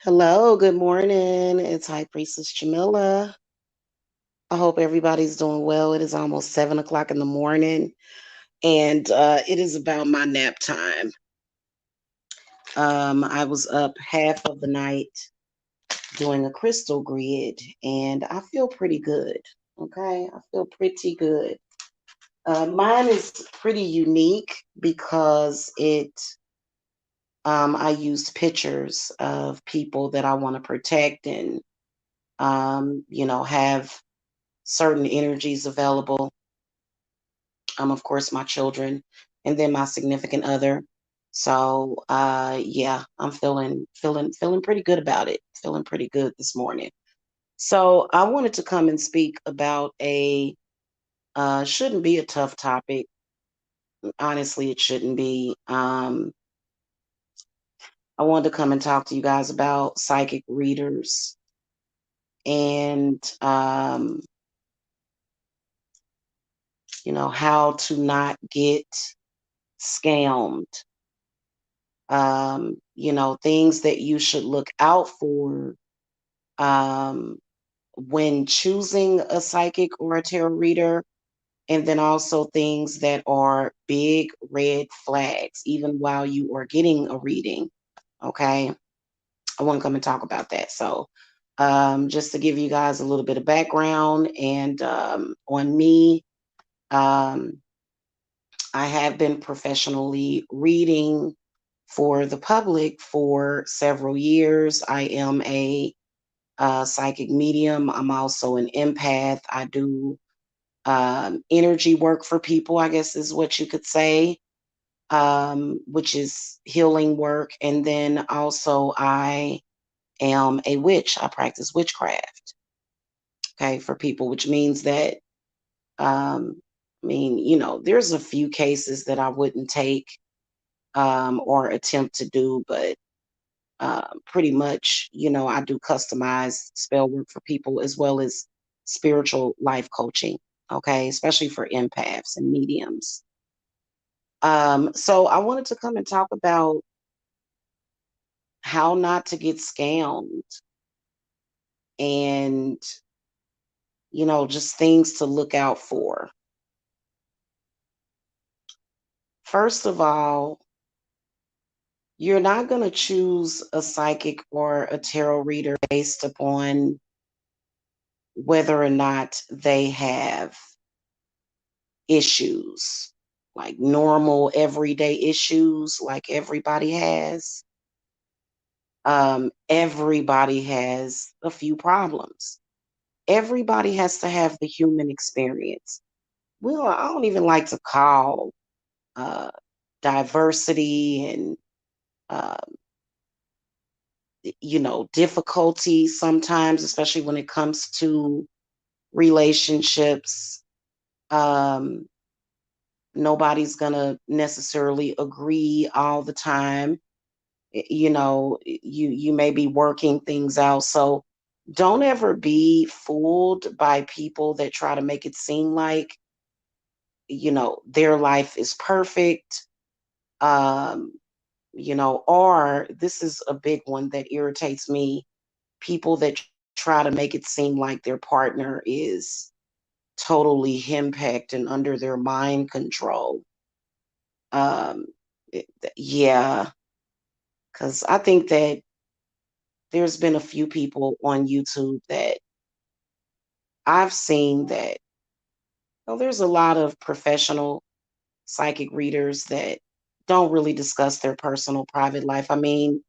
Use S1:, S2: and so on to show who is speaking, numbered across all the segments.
S1: Hello, good morning. It's High Priestess Jamila. I hope everybody's doing well. It is almost 7 o'clock in the morning, and it is about my nap time. I was up half of the night doing a crystal grid, and I feel pretty good. Okay, I feel pretty good. Mine is pretty unique because I used pictures of people that I want to protect and, have certain energies available. Of course, my children, and then my significant other. So, yeah, I'm feeling pretty good about it. Feeling pretty good this morning. So, I wanted to come and speak about a shouldn't be a tough topic. Honestly, it shouldn't be. I wanted to come and talk to you guys about psychic readers and how to not get scammed. Things that you should look out for um, when choosing a psychic or a tarot reader, and then also things that are big red flags, even while you are getting a reading. Okay. I want to come and talk about that. So, just to give you guys a little bit of background and on me, um, I have been professionally reading for the public for several years. I am a psychic medium. I'm also an empath. I do energy work for people, I guess is what you could say, which is healing work. And then also, I am a witch. I practice witchcraft, okay, for people, which means that, there's a few cases that I wouldn't take or attempt to do, but pretty much, I do customized spell work for people as well as spiritual life coaching, okay, especially for empaths and mediums. So I wanted to come and talk about how not to get scammed and, just things to look out for. First of all, you're not going to choose a psychic or a tarot reader based upon whether or not they have issues, like normal everyday issues, like everybody has. Everybody has a few problems. Everybody has to have the human experience. Well, I don't even like to call uh, diversity and uh, difficulty sometimes, especially when it comes to relationships. Um, Nobody's gonna necessarily agree all the time. You may be working things out. So don't ever be fooled by people that try to make it seem like, their life is perfect. Um, or this is a big one that irritates me, people that try to make it seem like their partner is totally henpecked and under their mind control. Um, yeah, because I think that there's been a few people on YouTube that I've seen that, there's a lot of professional psychic readers that don't really discuss their personal private life. I mean,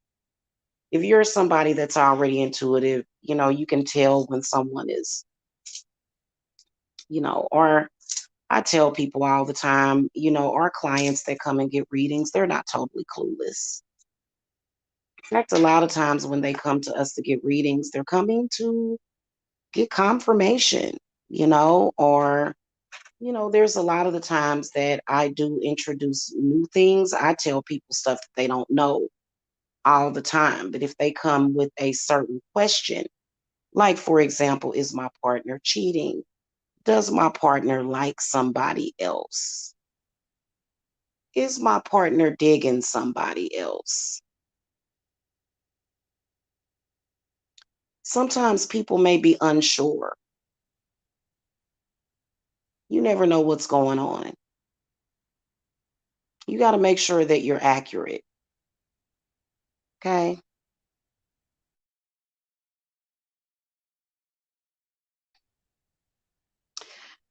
S1: if you're somebody that's already intuitive, you can tell when someone is, or I tell people all the time, our clients that come and get readings, they're not totally clueless. In fact, a lot of times when they come to us to get readings, they're coming to get confirmation, or, there's a lot of the times that I do introduce new things. I tell people stuff that they don't know all the time. But if they come with a certain question, like, for example, is my partner cheating? Does my partner like somebody else? Is my partner digging somebody else? Sometimes people may be unsure. You never know what's going on. You got to make sure that you're accurate. Okay.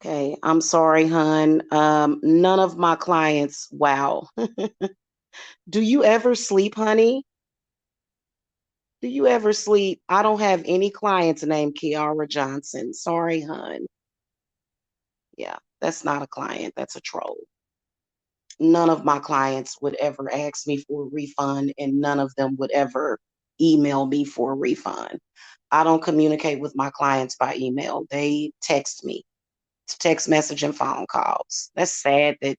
S1: Okay. I'm sorry, hun. None of my clients, wow. Do you ever sleep, honey? Do you ever sleep? I don't have any clients named Kiara Johnson. Sorry, hun. Yeah, that's not a client. That's a troll. None of my clients would ever ask me for a refund, and none of them would ever email me for a refund. I don't communicate with my clients by email. They text me. It's text message and phone calls. That's sad that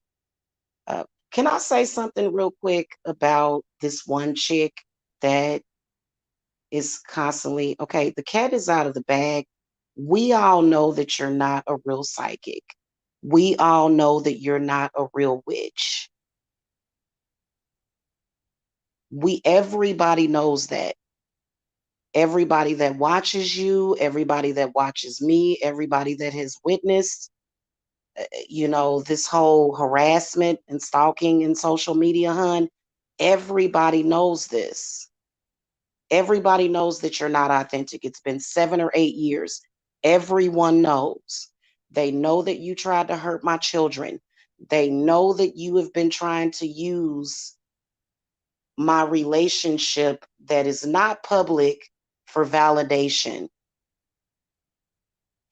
S1: uh, can I say something real quick about this one chick that is constantly okay, the cat is out of the bag. We all know that you're not a real psychic. We all know that you're not a real witch. Everybody knows that. Everybody that watches you, everybody that watches me, everybody that has witnessed, this whole harassment and stalking in social media, hun, everybody knows this. Everybody knows that you're not authentic. It's been 7 or 8 years. Everyone knows. They know that you tried to hurt my children. They know that you have been trying to use my relationship that is not public for validation.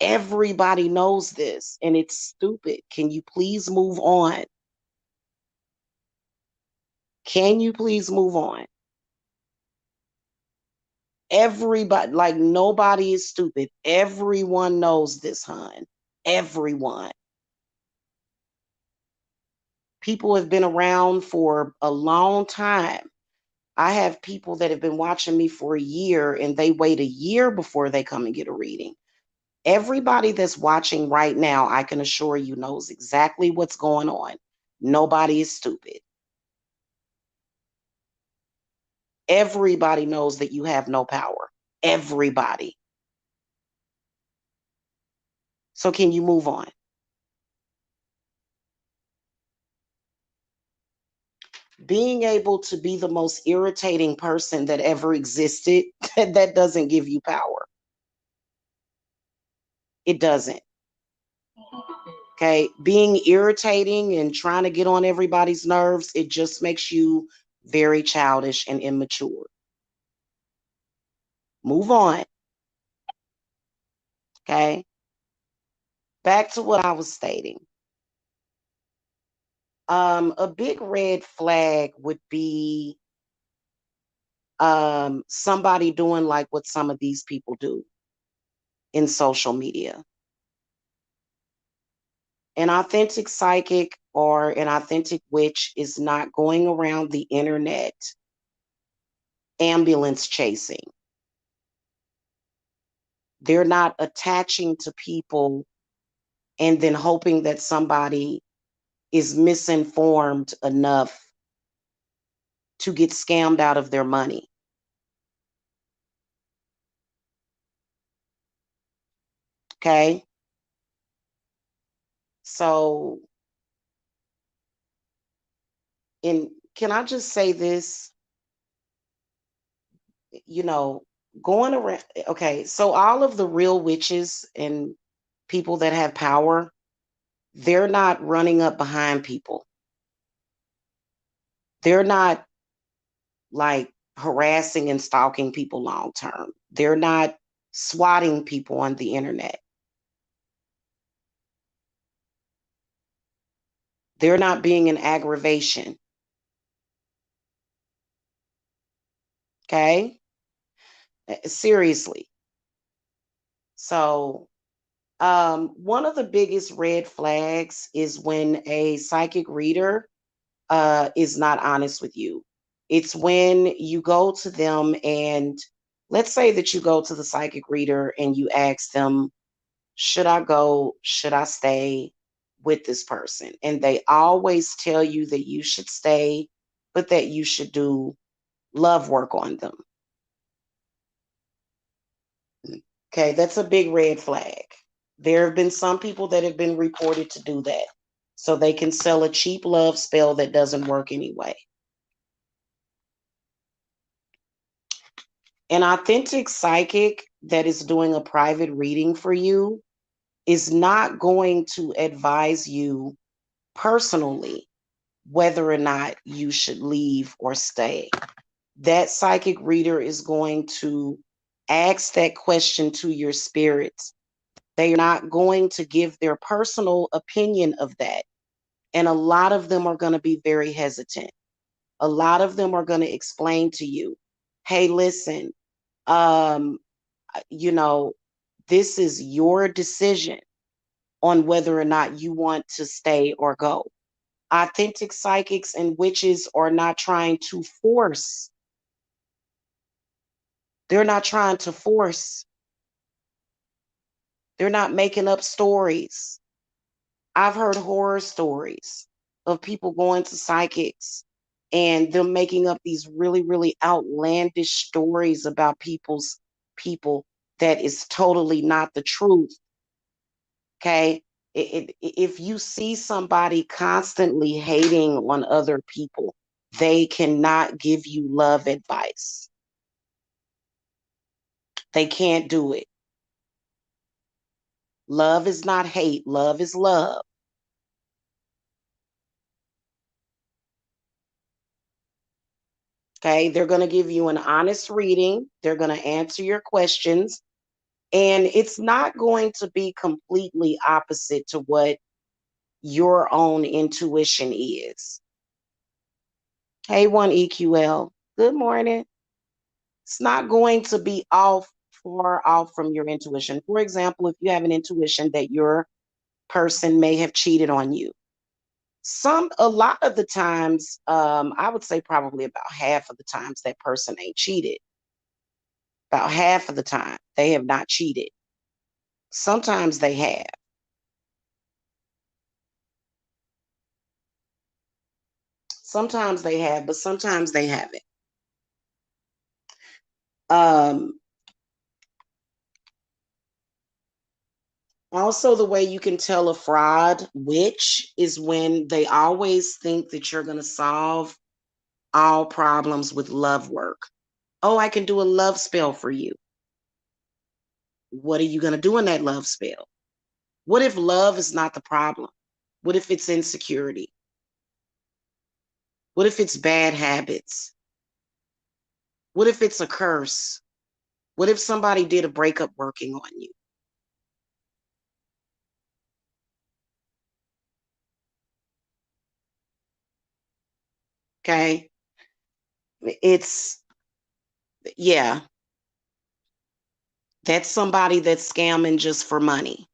S1: Everybody knows this, and it's stupid. Can you please move on? Can you please move on? Everybody, like nobody is stupid. Everyone knows this, hun. Everyone. People have been around for a long time. I have people that have been watching me for a year and they wait a year before they come and get a reading. Everybody that's watching right now, I can assure you, knows exactly what's going on. Nobody is stupid. Everybody knows that you have no power. Everybody. So can you move on? Being able to be the most irritating person that ever existed, that doesn't give you power. It doesn't. Okay. Being irritating and trying to get on everybody's nerves, it just makes you very childish and immature. Move on. Okay. Back to what I was stating. A big red flag would be somebody doing like what some of these people do in social media. An authentic psychic or an authentic witch is not going around the internet ambulance chasing. They're not attaching to people and then hoping that somebody is misinformed enough to get scammed out of their money. Okay. So, can I just say this? You know, going around, okay, so all of the real witches and people that have power, they're not running up behind people. They're not like harassing and stalking people long term. They're not swatting people on the internet. They're not being an aggravation. Okay? Seriously. So, one of the biggest red flags is when a psychic reader is not honest with you. It's when you go to them and let's say that you go to the psychic reader and you ask them, should I go? Should I stay with this person? And they always tell you that you should stay, but that you should do love work on them. Okay, that's a big red flag. There have been some people that have been reported to do that. So they can sell a cheap love spell that doesn't work anyway. An authentic psychic that is doing a private reading for you is not going to advise you personally whether or not you should leave or stay. That psychic reader is going to ask that question to your spirits. They are not going to give their personal opinion of that. And a lot of them are going to be very hesitant. A lot of them are going to explain to you, hey, listen, um, you know, this is your decision on whether or not you want to stay or go. Authentic psychics and witches are not trying to force. They're not trying to force. They're not making up stories. I've heard horror stories of people going to psychics and them making up these really, really outlandish stories about people that is totally not the truth. Okay. If you see somebody constantly hating on other people, they cannot give you love advice. They can't do it. Love is not hate, love is love. Okay. They're going to give you an honest reading, they're going to answer your questions, and it's not going to be completely opposite to what your own intuition is. Hey, 1EQL. Good morning. It's not going to be far off from your intuition. For example, if you have an intuition that your person may have cheated on you, a lot of the times, I would say probably about half of the times that person ain't cheated. About half of the time they have not cheated. Sometimes they have. Sometimes they have, but sometimes they haven't. Um, Also, the way you can tell a fraud witch is when they always think that you're going to solve all problems with love work. Oh, I can do a love spell for you. What are you going to do in that love spell? What if love is not the problem? What if it's insecurity? What if it's bad habits? What if it's a curse? What if somebody did a breakup working on you? Okay. It's, yeah, that's somebody that's scamming just for money.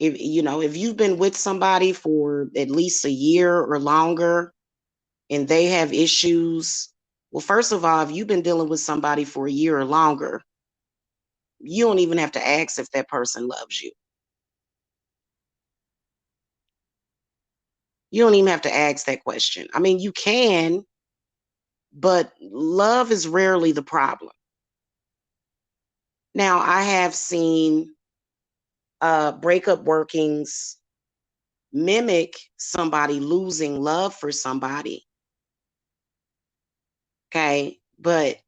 S1: If you've been with somebody for at least a year or longer and they have issues, well, first of all, if you've been dealing with somebody for a year or longer, you don't even have to ask if that person loves you. You don't even have to ask that question. I mean, you can, but love is rarely the problem. Now, I have seen breakup workings mimic somebody losing love for somebody. Okay. But,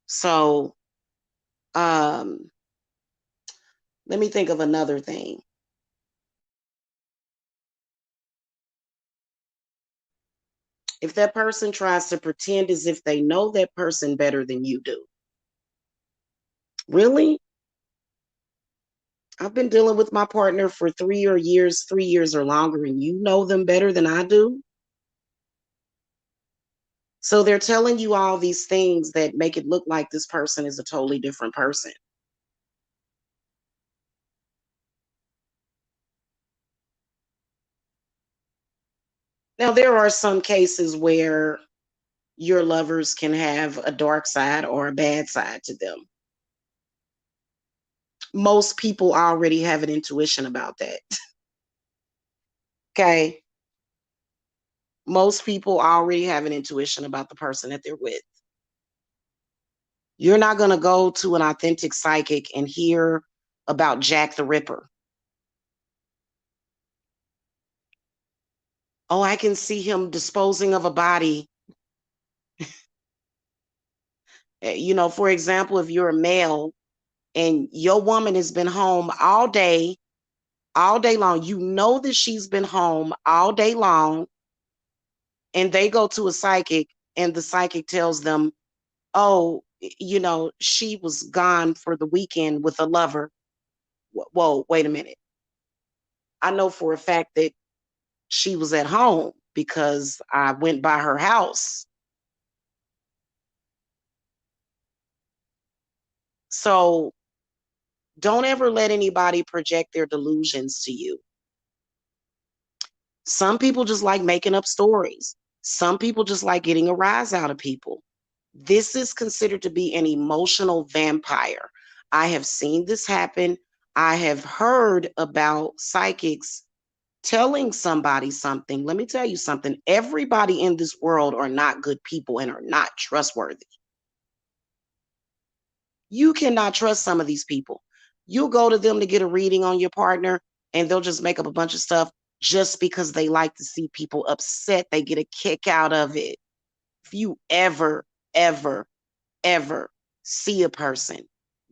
S1: so um, let me think of another thing. If that person tries to pretend as if they know that person better than you do, really? I've been dealing with my partner for 3 years or longer, and you know them better than I do. So they're telling you all these things that make it look like this person is a totally different person. Now, there are some cases where your lovers can have a dark side or a bad side to them. Most people already have an intuition about that. Okay. Most people already have an intuition about the person that they're with. You're not going to go to an authentic psychic and hear about Jack the Ripper. Oh, I can see him disposing of a body. For example, if you're a male and your woman has been home all day long, you know that she's been home all day long, and they go to a psychic and the psychic tells them, oh, she was gone for the weekend with a lover. Whoa, wait a minute. I know for a fact that she was at home because I went by her house. So don't ever let anybody project their delusions to you. Some people just like making up stories. Some people just like getting a rise out of people. This is considered to be an emotional vampire. I have seen this happen. I have heard about psychics telling somebody something. Let me tell you something. Everybody in this world are not good people and are not trustworthy. You cannot trust some of these people. You go to them to get a reading on your partner, and they'll just make up a bunch of stuff just because they like to see people upset. They get a kick out of it. If you ever, ever see a person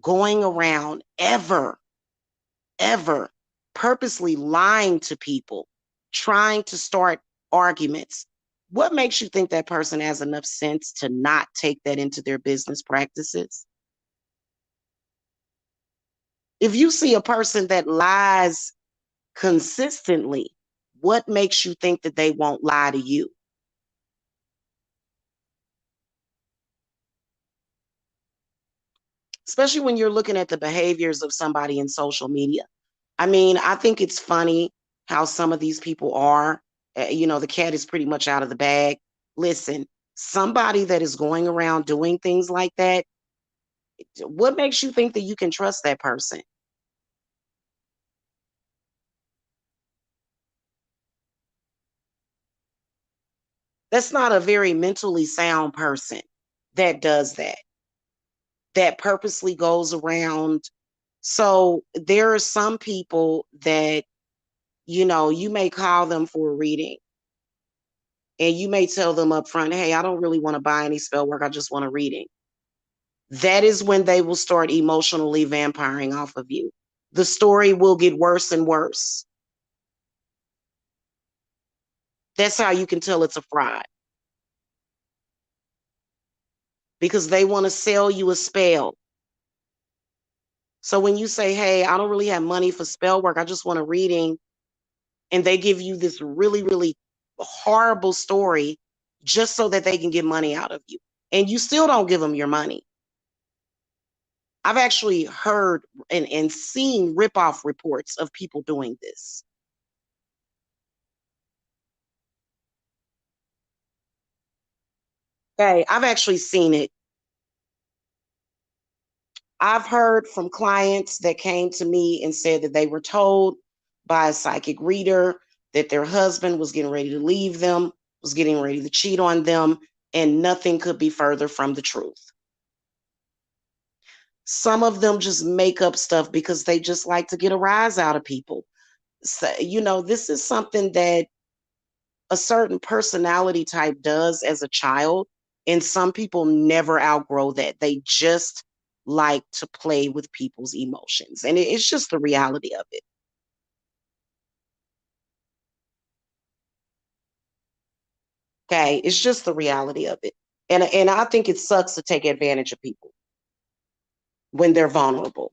S1: going around ever purposely lying to people, trying to start arguments, what makes you think that person has enough sense to not take that into their business practices? If you see a person that lies consistently, what makes you think that they won't lie to you? Especially when you're looking at the behaviors of somebody in social media. I mean, I think it's funny how some of these people are. The cat is pretty much out of the bag. Listen, somebody that is going around doing things like that, what makes you think that you can trust that person? That's not a very mentally sound person that does that, that purposely goes around. So there are some people that, you may call them for a reading and you may tell them up front, hey, I don't really want to buy any spell work. I just want a reading. That is when they will start emotionally vampiring off of you. The story will get worse and worse. That's how you can tell it's a fraud, because they want to sell you a spell. So when you say, hey, I don't really have money for spell work, I just want a reading, and they give you this really, really horrible story just so that they can get money out of you, and you still don't give them your money. I've actually heard and seen ripoff reports of people doing this. Okay, I've actually seen it. I've heard from clients that came to me and said that they were told by a psychic reader that their husband was getting ready to leave them, was getting ready to cheat on them, and nothing could be further from the truth. Some of them just make up stuff because they just like to get a rise out of people. So, this is something that a certain personality type does as a child, and some people never outgrow that. They just like to play with people's emotions, and it's just the reality of it. Okay, it's just the reality of it. And I think it sucks to take advantage of people when they're vulnerable.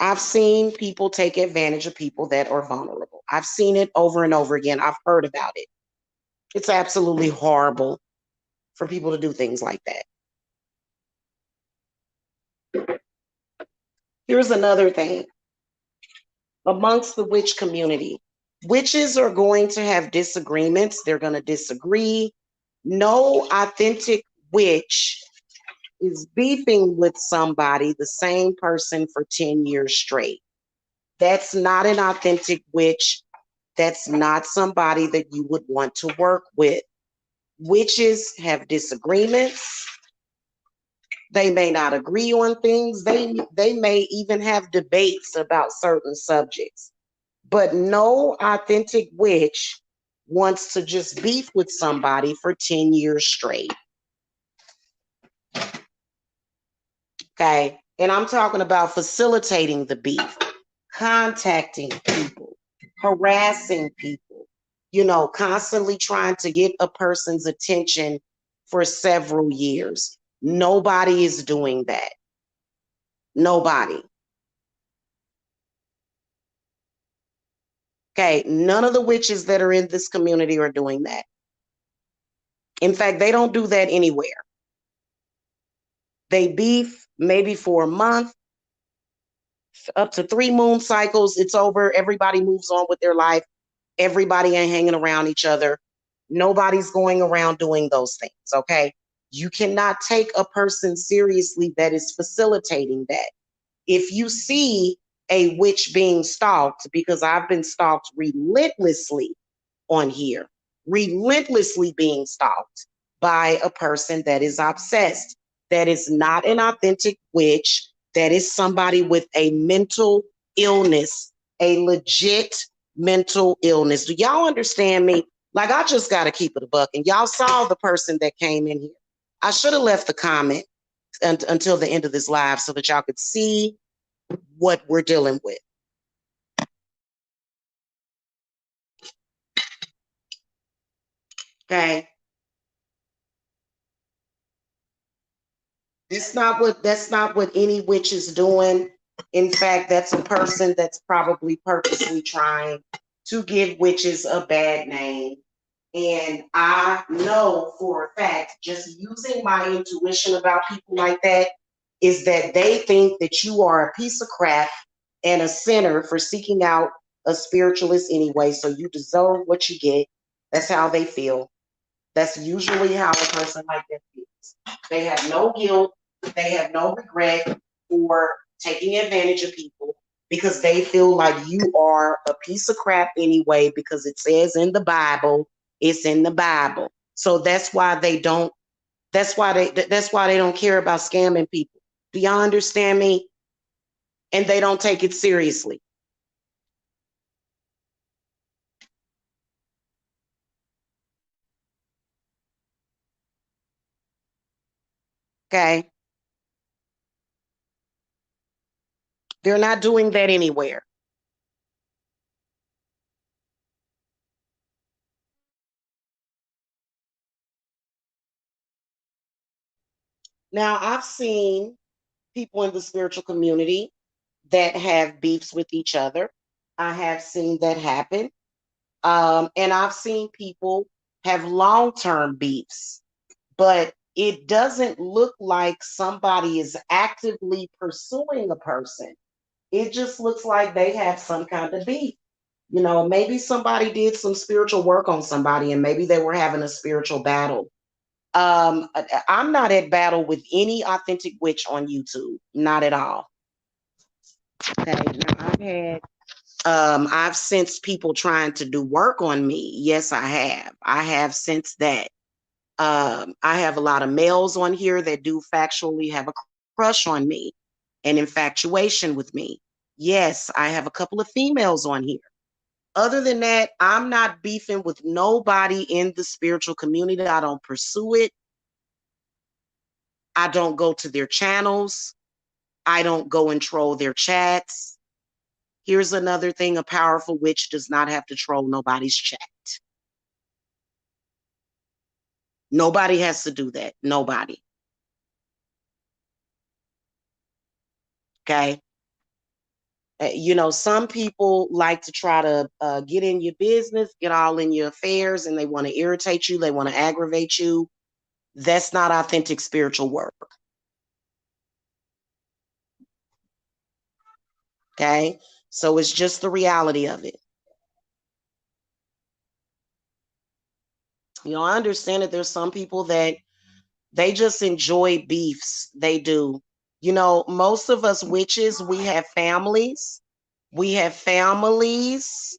S1: I've seen people take advantage of people that are vulnerable. I've seen it over and over again. I've heard about it. It's absolutely horrible for people to do things like that. Here's another thing amongst the witch community. Witches are going to have disagreements. They're going to disagree. No authentic witch is beefing with somebody, the same person, for 10 years straight. That's not an authentic witch. That's not somebody that you would want to work with. Witches have disagreements. They may not agree on things. They may even have debates about certain subjects. But no authentic witch wants to just beef with somebody for 10 years straight. Okay. And I'm talking about facilitating the beef, contacting people, harassing people, constantly trying to get a person's attention for several years. Nobody is doing that. Nobody. Okay. None of the witches that are in this community are doing that. In fact, they don't do that anywhere. They beef maybe for a month, up to 3 moon cycles. It's over. Everybody moves on with their life. Everybody ain't hanging around each other. Nobody's going around doing those things. Okay. You cannot take a person seriously that is facilitating that. If you see a witch being stalked, because I've been stalked relentlessly on here, relentlessly being stalked by a person that is obsessed, that is not an authentic witch, that is somebody with a mental illness, a legit mental illness. Do y'all understand me? Like, I just got to keep it a buck. And y'all saw the person that came in here. I should have left the comment until the end of this live so that y'all could see what we're dealing with. Okay. That's not what any witch is doing. In fact, that's a person that's probably purposely trying to give witches a bad name. And I know for a fact, just using my intuition about people like that, is that they think that you are a piece of crap and a sinner for seeking out a spiritualist anyway. So you deserve what you get. That's how they feel. That's usually how a person like that feels. They have no guilt. They have no regret for taking advantage of people because they feel like you are a piece of crap anyway, because it says in the Bible, it's in the Bible. So that's why they don't, that's why they don't care about scamming people. Do y'all understand me? And they don't take it seriously. Okay. They're not doing that anywhere. Now, I've seen people in the spiritual community that have beefs with each other. I have seen that happen. And I've seen people have long term beefs, but it doesn't look like somebody is actively pursuing a person. It just looks like they have some kind of beef. Maybe somebody did some spiritual work on somebody and maybe they were having a spiritual battle. I'm not at battle with any authentic witch on YouTube, not at all. Okay, now I've sensed people trying to do work on me. Yes, I have. I have sensed that. I have a lot of males on here that do factually have a crush on me, an infatuation with me. Yes, I have a couple of females on here. Other than that, I'm not beefing with nobody in the spiritual community. I don't pursue it. I don't go to their channels. I don't go and troll their chats. Here's another thing: a powerful witch does not have to troll nobody's chat. Nobody has to do that. Nobody. Okay. Some people like to try to get in your business, get all in your affairs, and they want to irritate you. They want to aggravate you. That's not authentic spiritual work. Okay. So it's just the reality of it. I understand that there's some people that they just enjoy beefs. They do. Most of us witches, we have families. We have families.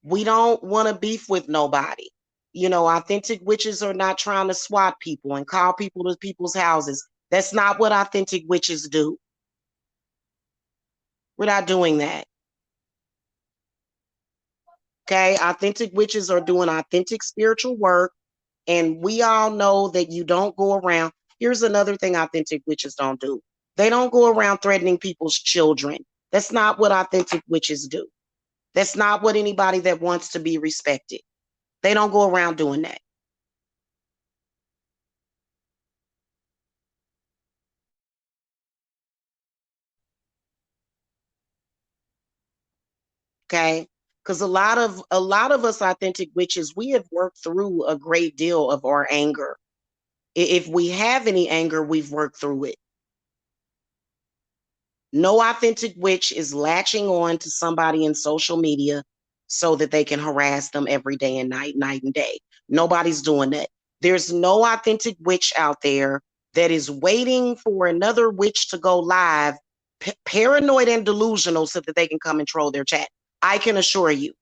S1: We don't want to beef with nobody. Authentic witches are not trying to swat people and call people to people's houses. That's not what authentic witches do. We're not doing that. Okay. Authentic witches are doing authentic spiritual work. And we all know that you don't go around. Here's another thing authentic witches don't do. They don't go around threatening people's children. That's not what authentic witches do. That's not what anybody that wants to be respected. They don't go around doing that. Okay. Because a lot of us authentic witches, we have worked through a great deal of our anger. If we have any anger, we've worked through it. No authentic witch is latching on to somebody in social media so that they can harass them every day and night and day. Nobody's doing that. There's no authentic witch out there that is waiting for another witch to go live, paranoid and delusional so that they can come and troll their chat. I can assure you.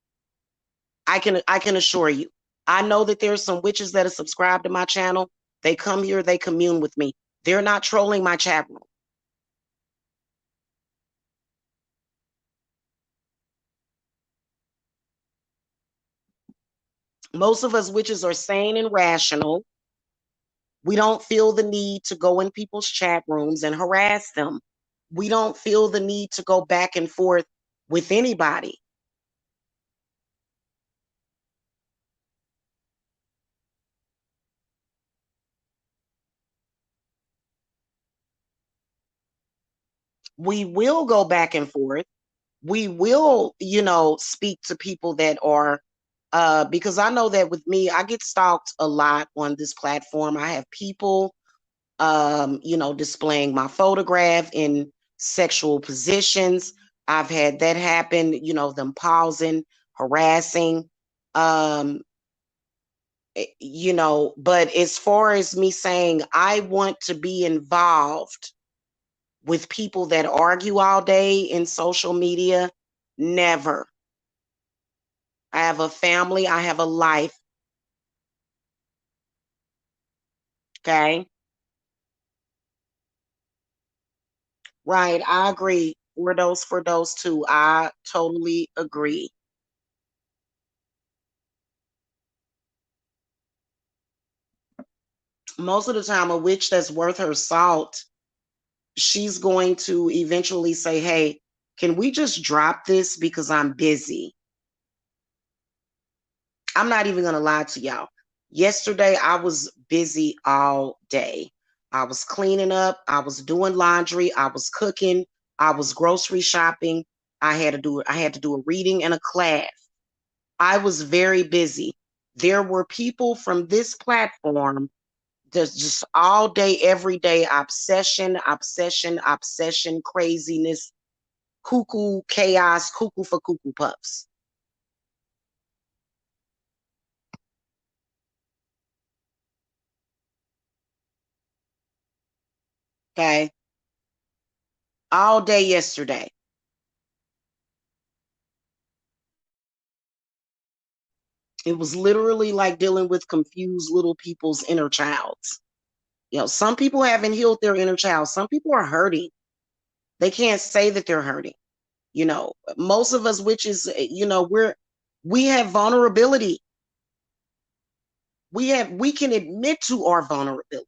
S1: I can assure you. I know that there's some witches that are subscribed to my channel. They come here, they commune with me. They're not trolling my chat room. Most of us witches are sane and rational. We don't feel the need to go in people's chat rooms and harass them. We don't feel the need to go back and forth with anybody. We will go back and forth. We will, speak to people that are, because I know that with me, I get stalked a lot on this platform. I have people, displaying my photograph in sexual positions. I've had that happen, them pausing, harassing. Um, but as far as me saying I want to be involved with people that argue all day in social media, never. I have a family, I have a life. Okay. Right. I agree. For those two. I totally agree. Most of the time, a witch that's worth her salt, she's going to eventually say, hey, can we just drop this because I'm busy? I'm not even going to lie to y'all. Yesterday, I was busy all day. I was cleaning up, I was doing laundry, I was cooking, I was grocery shopping. I had to do a reading and a class. I was very busy. There were people from this platform that's just all day, every day, obsession, obsession, obsession, craziness, cuckoo, chaos, cuckoo for cuckoo puffs. Okay. All day yesterday. It was literally like dealing with confused little people's inner childs. Some people haven't healed their inner child. Some people are hurting. They can't say that they're hurting. Most of us witches, we have vulnerability. We can admit to our vulnerability.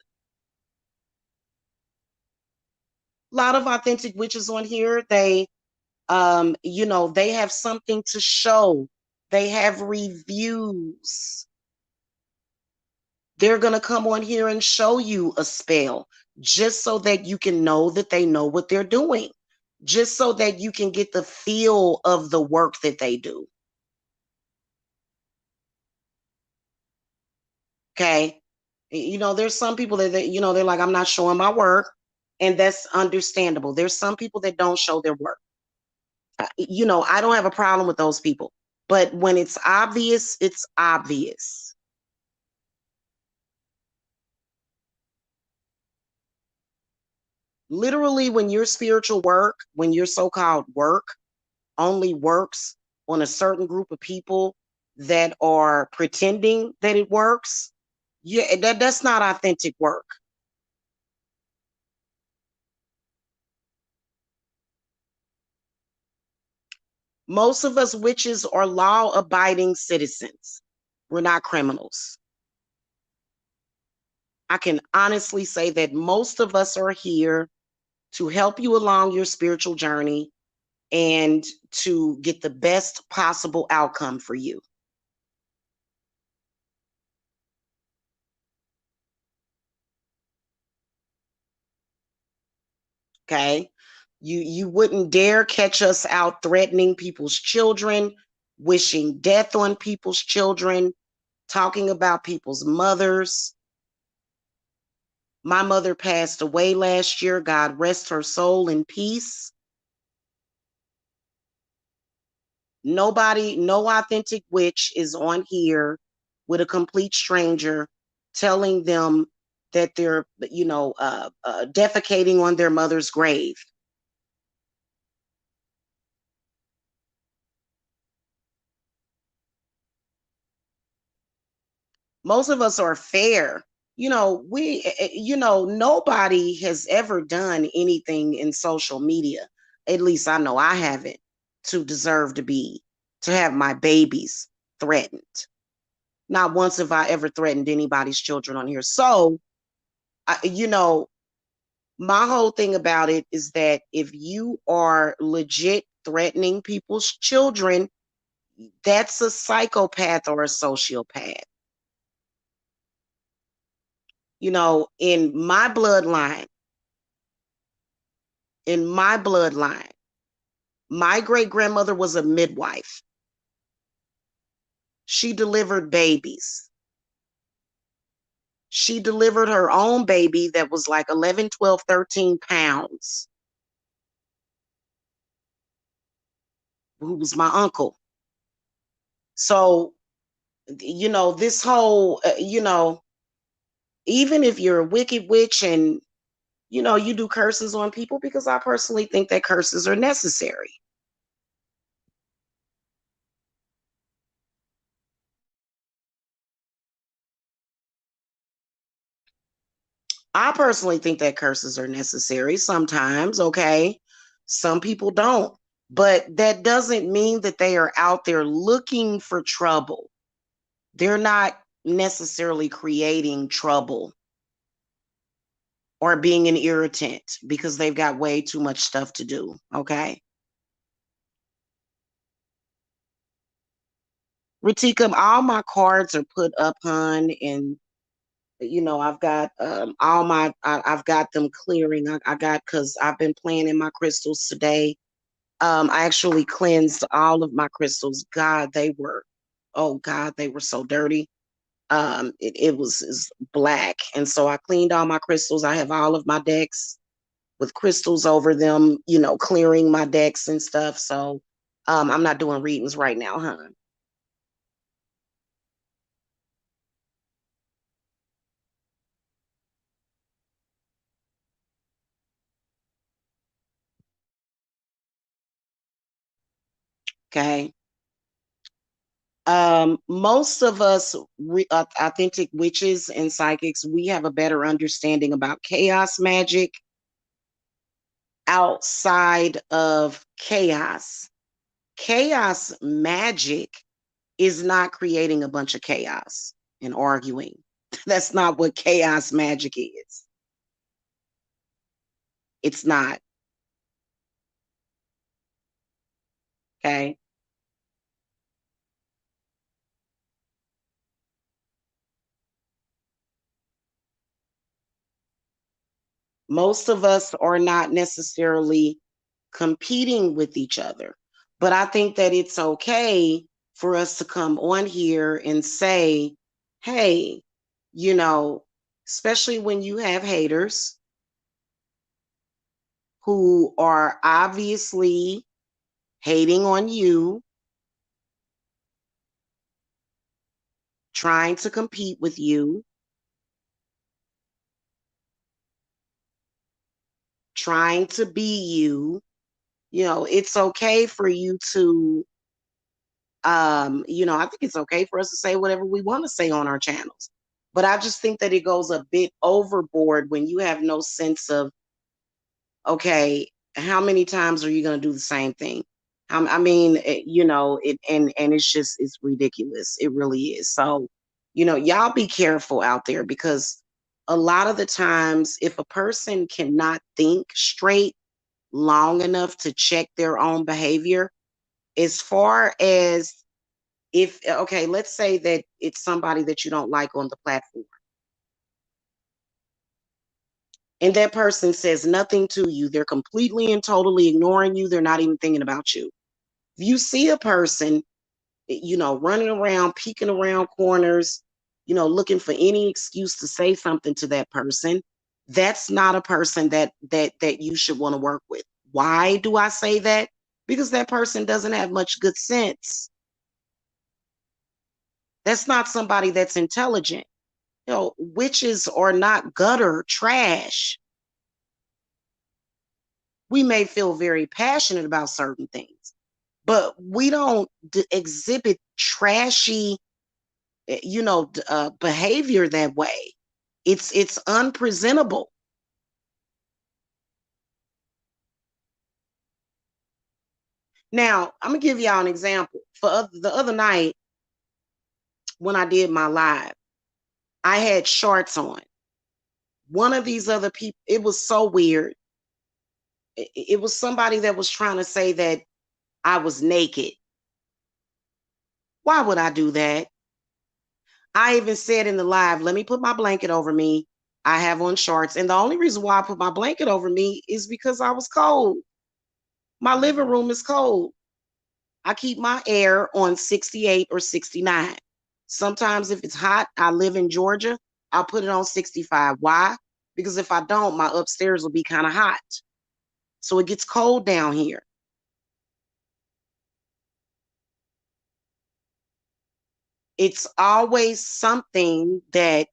S1: A lot of authentic witches on here, they have something to show. They have reviews. They're going to come on here and show you a spell just so that you can know that they know what they're doing, just so that you can get the feel of the work that they do. Okay. There's some people that they're like, I'm not showing my work. And that's understandable. There's some people that don't show their work. I don't have a problem with those people. But when it's obvious, it's obvious. Literally, when your spiritual work, when your so called work only works on a certain group of people, that are pretending that it works, yeah, that's not authentic work. Most of us witches are law abiding citizens. We're not criminals. I can honestly say that most of us are here to help you along your spiritual journey and to get the best possible outcome for you. Okay? You wouldn't dare catch us out threatening people's children, wishing death on people's children, talking about people's mothers. My mother passed away last year. God rest her soul in peace. Nobody, no authentic witch is on here with a complete stranger telling them that they're, defecating on their mother's grave. Most of us are fair. Nobody has ever done anything in social media. At least I know I haven't to deserve to have my babies threatened. Not once have I ever threatened anybody's children on here. So, I, you know, my whole thing about it is that if you are legit threatening people's children, that's a psychopath or a sociopath. In my bloodline, my great grandmother was a midwife. She delivered babies. She delivered her own baby that was like 11, 12, 13 pounds, who was my uncle. So, this whole, even if you're a wicked witch and, you do curses on people, because I personally think that curses are necessary. I personally think that curses are necessary sometimes, okay? Some people don't. But that doesn't mean that they are out there looking for trouble. They're not necessarily creating trouble or being an irritant because they've got way too much stuff to do, okay? Ratika, all my cards are put up, hun, and I've got I've got them clearing. I got, because I've been playing in my crystals today. I actually cleansed all of my crystals. God, oh God, they were so dirty. It was is black, and so I cleaned all my crystals. I have all of my decks with crystals over them, clearing my decks and stuff. So, I'm not doing readings right now, huh? Okay. Most of us authentic witches and psychics, we have a better understanding about chaos magic outside of chaos. Chaos magic is not creating a bunch of chaos and arguing. That's not what chaos magic is. It's not. Okay. Most of us are not necessarily competing with each other. But I think that it's okay for us to come on here and say, hey, you know, especially when you have haters who are obviously hating on you, trying to compete with you, trying to be you. It's okay for you to I think it's okay for us to say whatever we want to say on our channels. But I just think that it goes a bit overboard when you have no sense of, okay, how many times are you going to do the same thing? I mean, and it's ridiculous. It really is. So, y'all be careful out there, because a lot of the times, if a person cannot think straight long enough to check their own behavior, as far as, if, okay, let's say that it's somebody that you don't like on the platform, and that person says nothing to you, they're completely and totally ignoring you, they're not even thinking about you. If you see a person, running around, peeking around corners, looking for any excuse to say something to that person, that's not a person that you should want to work with. Why do I say that? Because that person doesn't have much good sense. That's not somebody that's intelligent. Witches are not gutter trash. We may feel very passionate about certain things, but we don't exhibit trashy, behavior that way. It's unpresentable. Now, I'm gonna give y'all an example. For the other night when I did my live, I had shorts on. One of these other people, it was so weird. It was somebody that was trying to say that I was naked. Why would I do that? I even said in the live, let me put my blanket over me. I have on shorts. And the only reason why I put my blanket over me is because I was cold. My living room is cold. I keep my air on 68 or 69. Sometimes if it's hot, I live in Georgia, I'll put it on 65. Why? Because if I don't, my upstairs will be kind of hot. So it gets cold down here. It's always something that,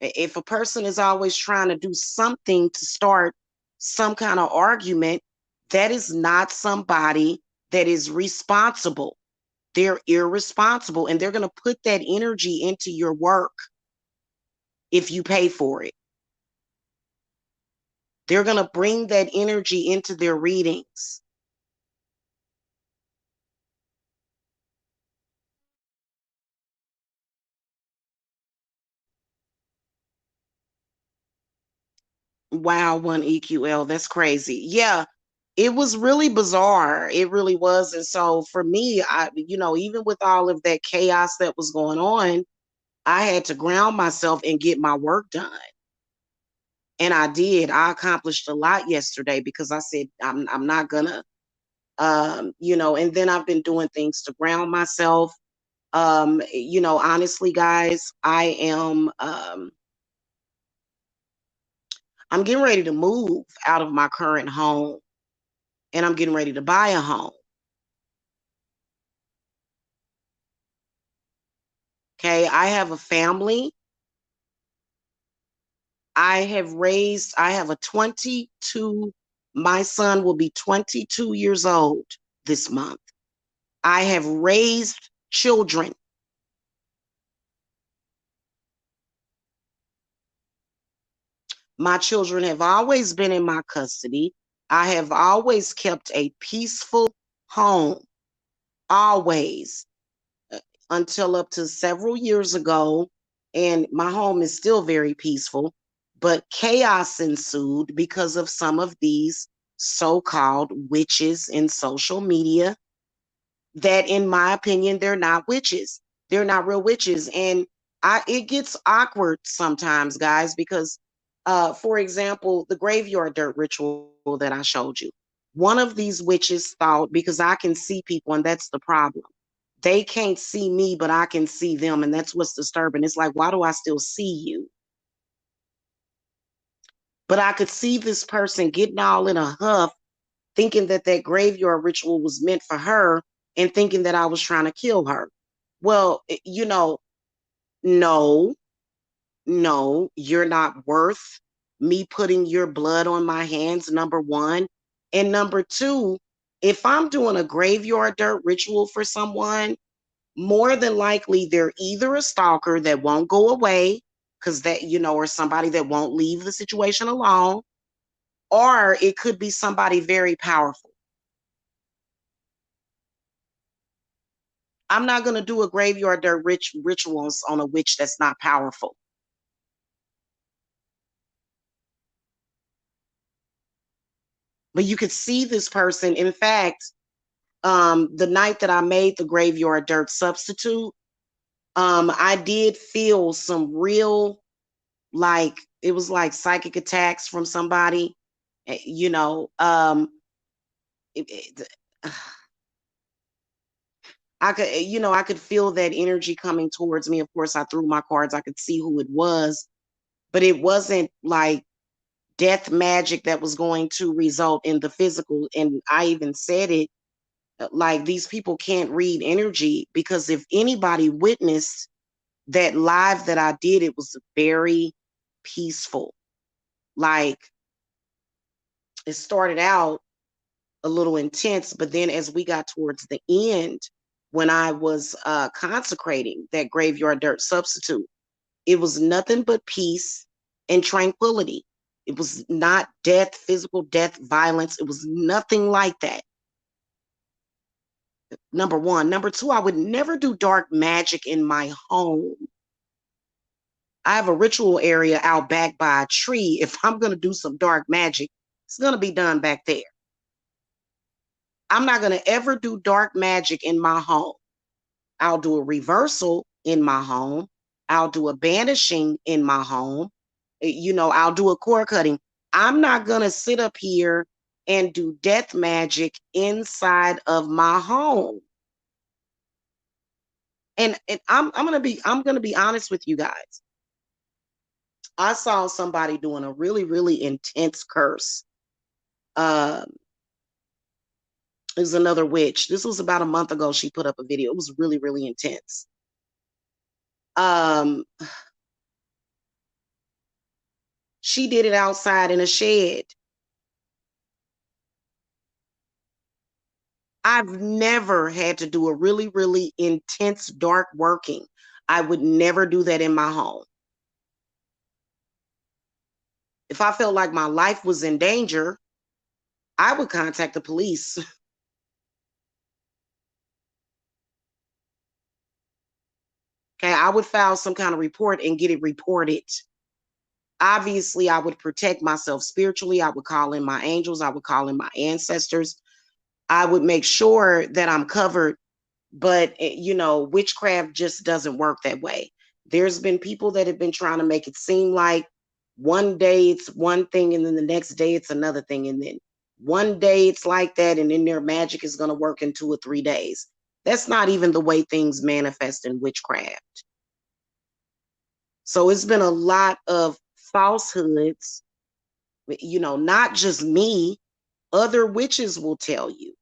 S1: if a person is always trying to do something to start some kind of argument, that is not somebody that is responsible. They're irresponsible, and they're going to put that energy into your work if you pay for it. They're going to bring that energy into their readings. Wow, one EQL, that's crazy. Yeah, it was really bizarre. It really was. And so for me, even with all of that chaos that was going on, I had to ground myself and get my work done. And I did. I accomplished a lot yesterday because I said I'm not gonna, and then I've been doing things to ground myself. Honestly, guys, I'm getting ready to move out of my current home, and I'm getting ready to buy a home. Okay, I have a family. I have a 22, my son will be 22 years old this month. I have raised children. My children have always been in my custody. I have always kept a peaceful home, always, until up to several years ago. And my home is still very peaceful, but chaos ensued because of some of these so called witches in social media that, in my opinion, they're not witches. They're not real witches. And it gets awkward sometimes, guys, because for example, the graveyard dirt ritual that I showed you, one of these witches thought, because I can see people, and that's the problem. They can't see me, but I can see them, and that's what's disturbing. It's like, why do I still see you? But I could see this person getting all in a huff, thinking that that graveyard ritual was meant for her, and thinking that I was trying to kill her. Well, no, no, you're not worth me putting your blood on my hands, number one. And number two, if I'm doing a graveyard dirt ritual for someone, more than likely they're either a stalker that won't go away because that, or somebody that won't leave the situation alone, or it could be somebody very powerful. I'm not going to do a graveyard dirt rituals on a witch that's not powerful. But you could see this person. In fact, the night that I made the graveyard dirt substitute, I did feel some real, like, it was like psychic attacks from somebody, you know, it, it, I could feel that energy coming towards me. Of course, I threw my cards. I could see who it was, but it wasn't like death magic that was going to result in the physical. And I even said it, like, these people can't read energy, because if anybody witnessed that live that I did, it was very peaceful. Like, it started out a little intense, but then as we got towards the end, when I was consecrating that graveyard dirt substitute, it was nothing but peace and tranquility. It was not death, physical death, violence. It was nothing like that. Number one. Number two, I would never do dark magic in my home. I have a ritual area out back by a tree. If I'm going to do some dark magic, it's going to be done back there. I'm not going to ever do dark magic in my home. I'll do a reversal in my home. I'll do a banishing in my home. I'll do a cord cutting. I'm not going to sit up here and do death magic inside of my home. And I'm gonna be honest with you guys. I saw somebody doing a really, really intense curse. Um, it was another witch. This was about a month ago. She put up a video. It was really, really intense. Um, she did it outside in a shed. I've never had to do a really, really intense dark working. I would never do that in my home. If I felt like my life was in danger, I would contact the police. Okay, I would file some kind of report and get it reported. Obviously, I would protect myself spiritually. I would call in my angels. I would call in my ancestors. I would make sure that I'm covered. But, witchcraft just doesn't work that way. There's been people that have been trying to make it seem like one day it's one thing, and then the next day it's another thing. And then one day it's like that, and then their magic is going to work in 2 or 3 days. That's not even the way things manifest in witchcraft. So it's been a lot of falsehoods, not just me, other witches will tell you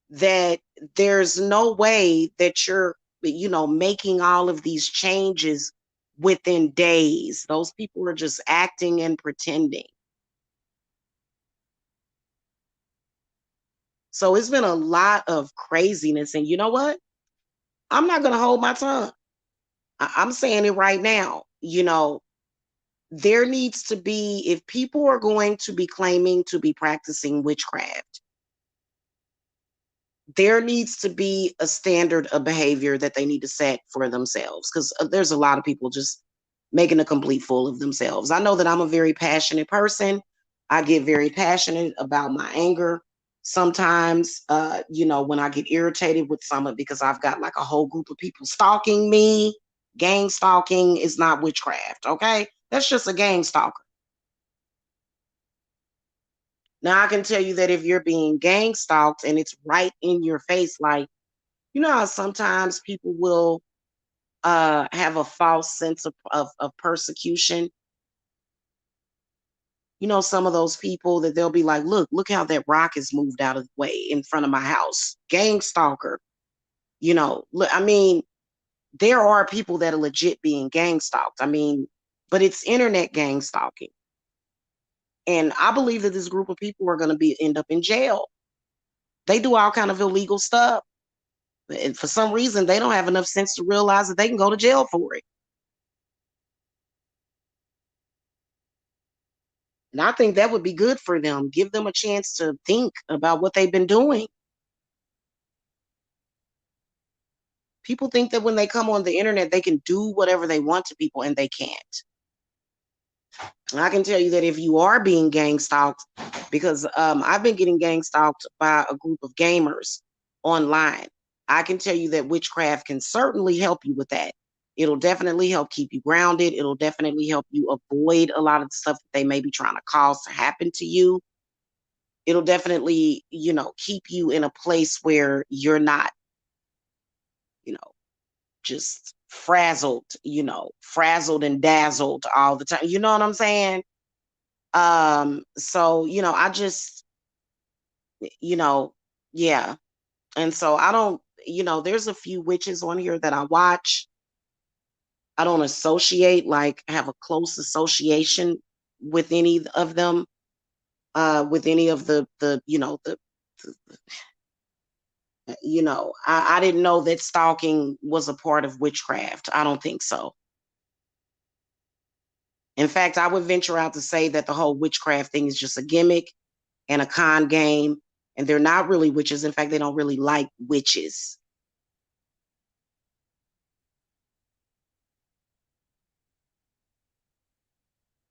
S1: that there's no way that you're, making all of these changes within days. Those people are just acting and pretending. So it's been a lot of craziness. And you know what? I'm not going to hold my tongue. I'm saying it right now. There needs to be, if people are going to be claiming to be practicing witchcraft, there needs to be a standard of behavior that they need to set for themselves, because there's a lot of people just making a complete fool of themselves. I know that I'm a very passionate person. I get very passionate about my anger. Sometimes, when I get irritated with someone because I've got like a whole group of people stalking me. Gang stalking is not witchcraft, okay? That's just a gang stalker. Now, I can tell you that if you're being gang stalked and it's right in your face, like, how sometimes people will have a false sense of persecution. Some of those people that they'll be like, look how that rock is moved out of the way in front of my house. Gang stalker. I mean, there are people that are legit being gang stalked. I mean, but it's internet gang stalking. And I believe that this group of people are going to end up in jail. They do all kind of illegal stuff. And for some reason, they don't have enough sense to realize that they can go to jail for it. And I think that would be good for them. Give them a chance to think about what they've been doing. People think that when they come on the internet, they can do whatever they want to people, and they can't. And I can tell you that if you are being gang stalked, because I've been getting gang stalked by a group of gamers online, I can tell you that witchcraft can certainly help you with that. It'll definitely help keep you grounded. It'll definitely help you avoid a lot of the stuff that they may be trying to cause to happen to you. It'll definitely, keep you in a place where you're not, you know, just frazzled and dazzled all the time. You know what I'm saying? So, I just, you know, yeah. And so I don't, there's a few witches on here that I watch. I don't associate, like, have a close association with any of them, with any of I didn't know that stalking was a part of witchcraft. I don't think so. In fact, I would venture out to say that the whole witchcraft thing is just a gimmick and a con game, and they're not really witches. In fact, they don't really like witches.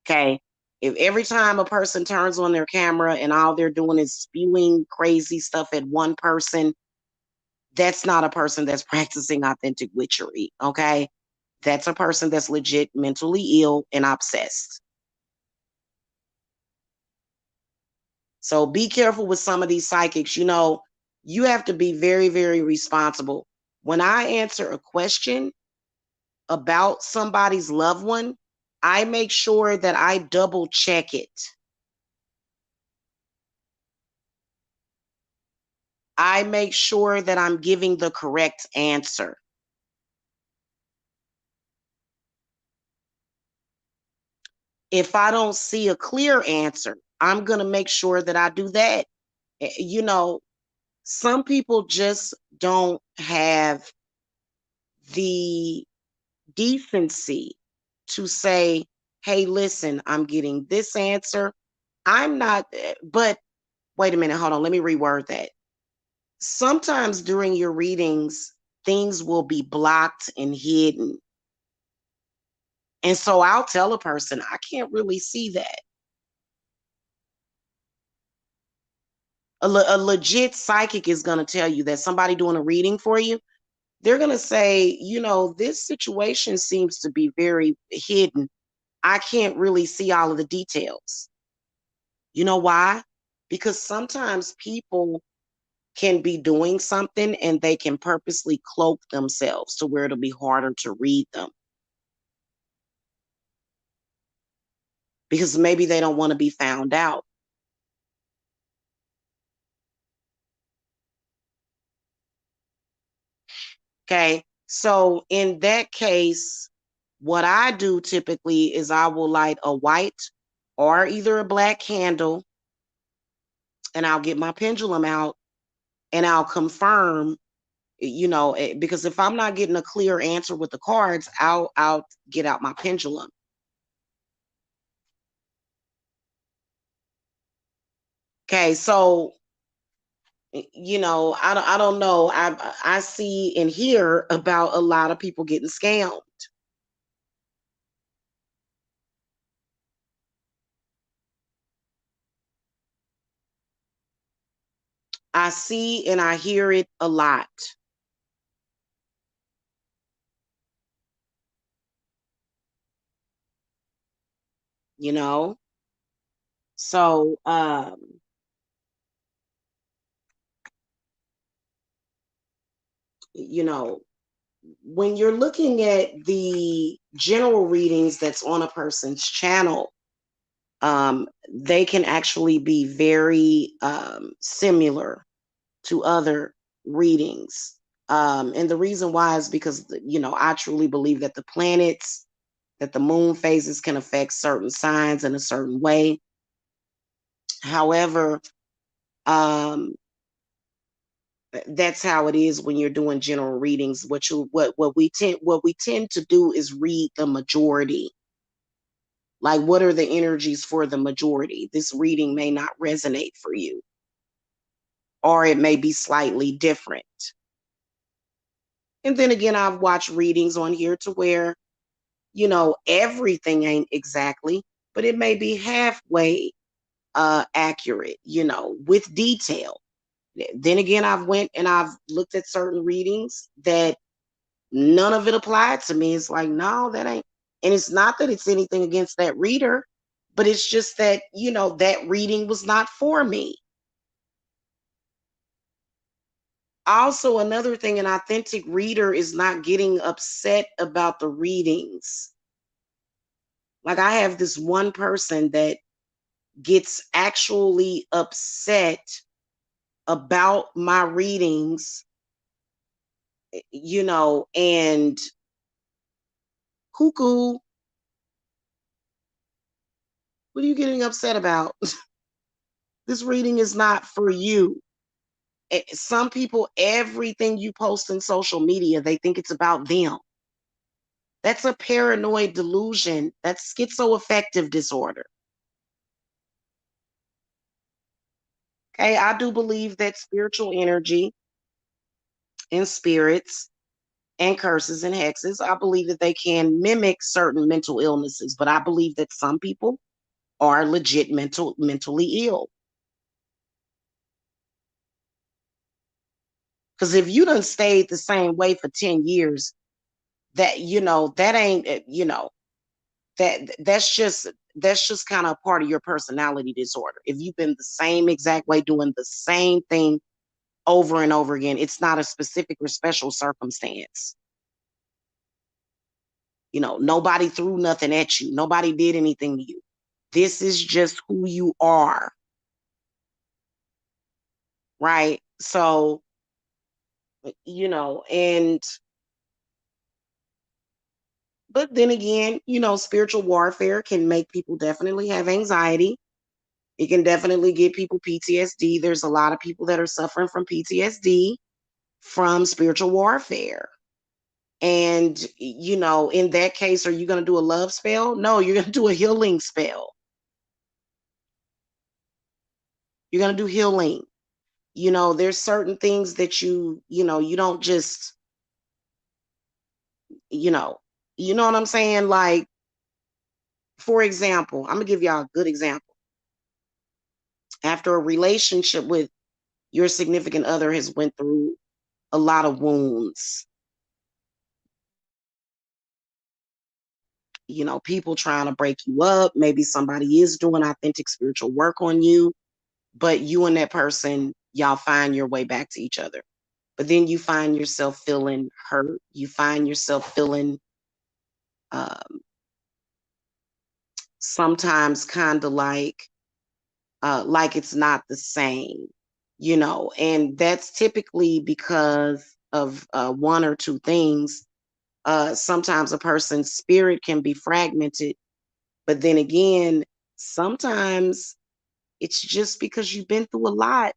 S1: Okay. If every time a person turns on their camera and all they're doing is spewing crazy stuff at one person, that's not a person that's practicing authentic witchery. Okay. That's a person that's legit mentally ill and obsessed. So be careful with some of these psychics. You have to be very, very responsible. When I answer a question about somebody's loved one, I make sure that I double check it. I make sure that I'm giving the correct answer. If I don't see a clear answer, I'm going to make sure that I do that. Some people just don't have the decency to say, hey, listen, I'm getting this answer. I'm not, but wait a minute, hold on, let me reword that. Sometimes during your readings, things will be blocked and hidden. And so I'll tell a person, I can't really see that. A legit psychic is going to tell you that somebody doing a reading for you, they're going to say, this situation seems to be very hidden. I can't really see all of the details. You know why? Because sometimes people can be doing something and they can purposely cloak themselves to where it'll be harder to read them because maybe they don't want to be found out. Okay. So in that case, what I do typically is I will light a white or either a black candle, and I'll get my pendulum out and I'll confirm, because if I'm not getting a clear answer with the cards, I'll get out my pendulum. Okay, so I don't know. I see and hear about a lot of people getting scammed. I see and I hear it a lot. You know, so you know, when you're looking at the general readings that's on a person's channel, they can actually be very similar to other readings. And the reason why is because, I truly believe that the planets, that the moon phases can affect certain signs in a certain way. However, um, That's how it is when you're doing general readings. What we tend to do is read the majority. Like, what are the energies for the majority? This reading may not resonate for you, or it may be slightly different. And then again, I've watched readings on here to where, everything ain't exactly, but it may be halfway accurate, with detail. Then again, I've went and I've looked at certain readings that none of it applied to me. It's like, no, that ain't. And it's not that it's anything against that reader, but it's just that, that reading was not for me. Also, another thing, an authentic reader is not getting upset about the readings. Like, I have this one person that gets actually upset about my readings, and cuckoo, what are you getting upset about? This reading is not for you. Some people, everything you post in social media, they think it's about them. That's a paranoid delusion. That's schizoaffective disorder. Okay, I do believe that spiritual energy and spirits and curses and hexes, I believe that they can mimic certain mental illnesses, but I believe that some people are legit mentally ill. Because if you done stayed the same way for 10 years, that ain't, that's just kind of part of your personality disorder. If you've been the same exact way doing the same thing over and over again, it's not a specific or special circumstance. Nobody threw nothing at you. Nobody did anything to you. This is just who you are. Right? So, and but then again, spiritual warfare can make people definitely have anxiety. It can definitely give people PTSD. There's a lot of people that are suffering from PTSD from spiritual warfare. And, in that case, are you going to do a love spell? No, you're going to do a healing spell. You're going to do healing. There's certain things that you don't just, you know what I'm saying? Like, for example, I'm going to give y'all a good example. After a relationship with your significant other has went through a lot of wounds, people trying to break you up, maybe somebody is doing authentic spiritual work on you, but you and that person, y'all find your way back to each other. But then you find yourself feeling hurt. You find yourself feeling um, sometimes kind of like it's not the same, and that's typically because of one or two things. Sometimes a person's spirit can be fragmented, but then again, sometimes it's just because you've been through a lot.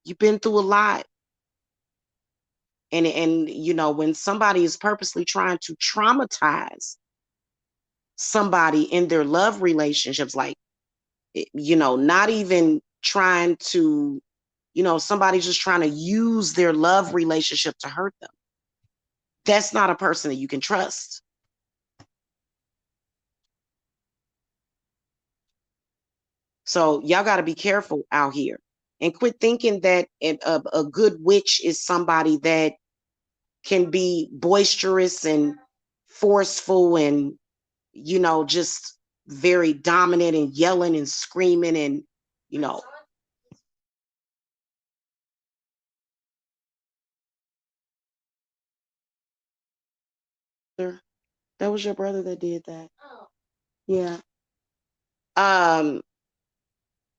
S1: You've been through a lot. And when somebody is purposely trying to traumatize somebody in their love relationships, like, not even trying to, somebody's just trying to use their love relationship to hurt them. That's not a person that you can trust. So y'all got to be careful out here and quit thinking that a good witch is somebody that can be boisterous and forceful and, just very dominant and yelling and screaming and, you know, that was your brother that did that. Yeah. Um,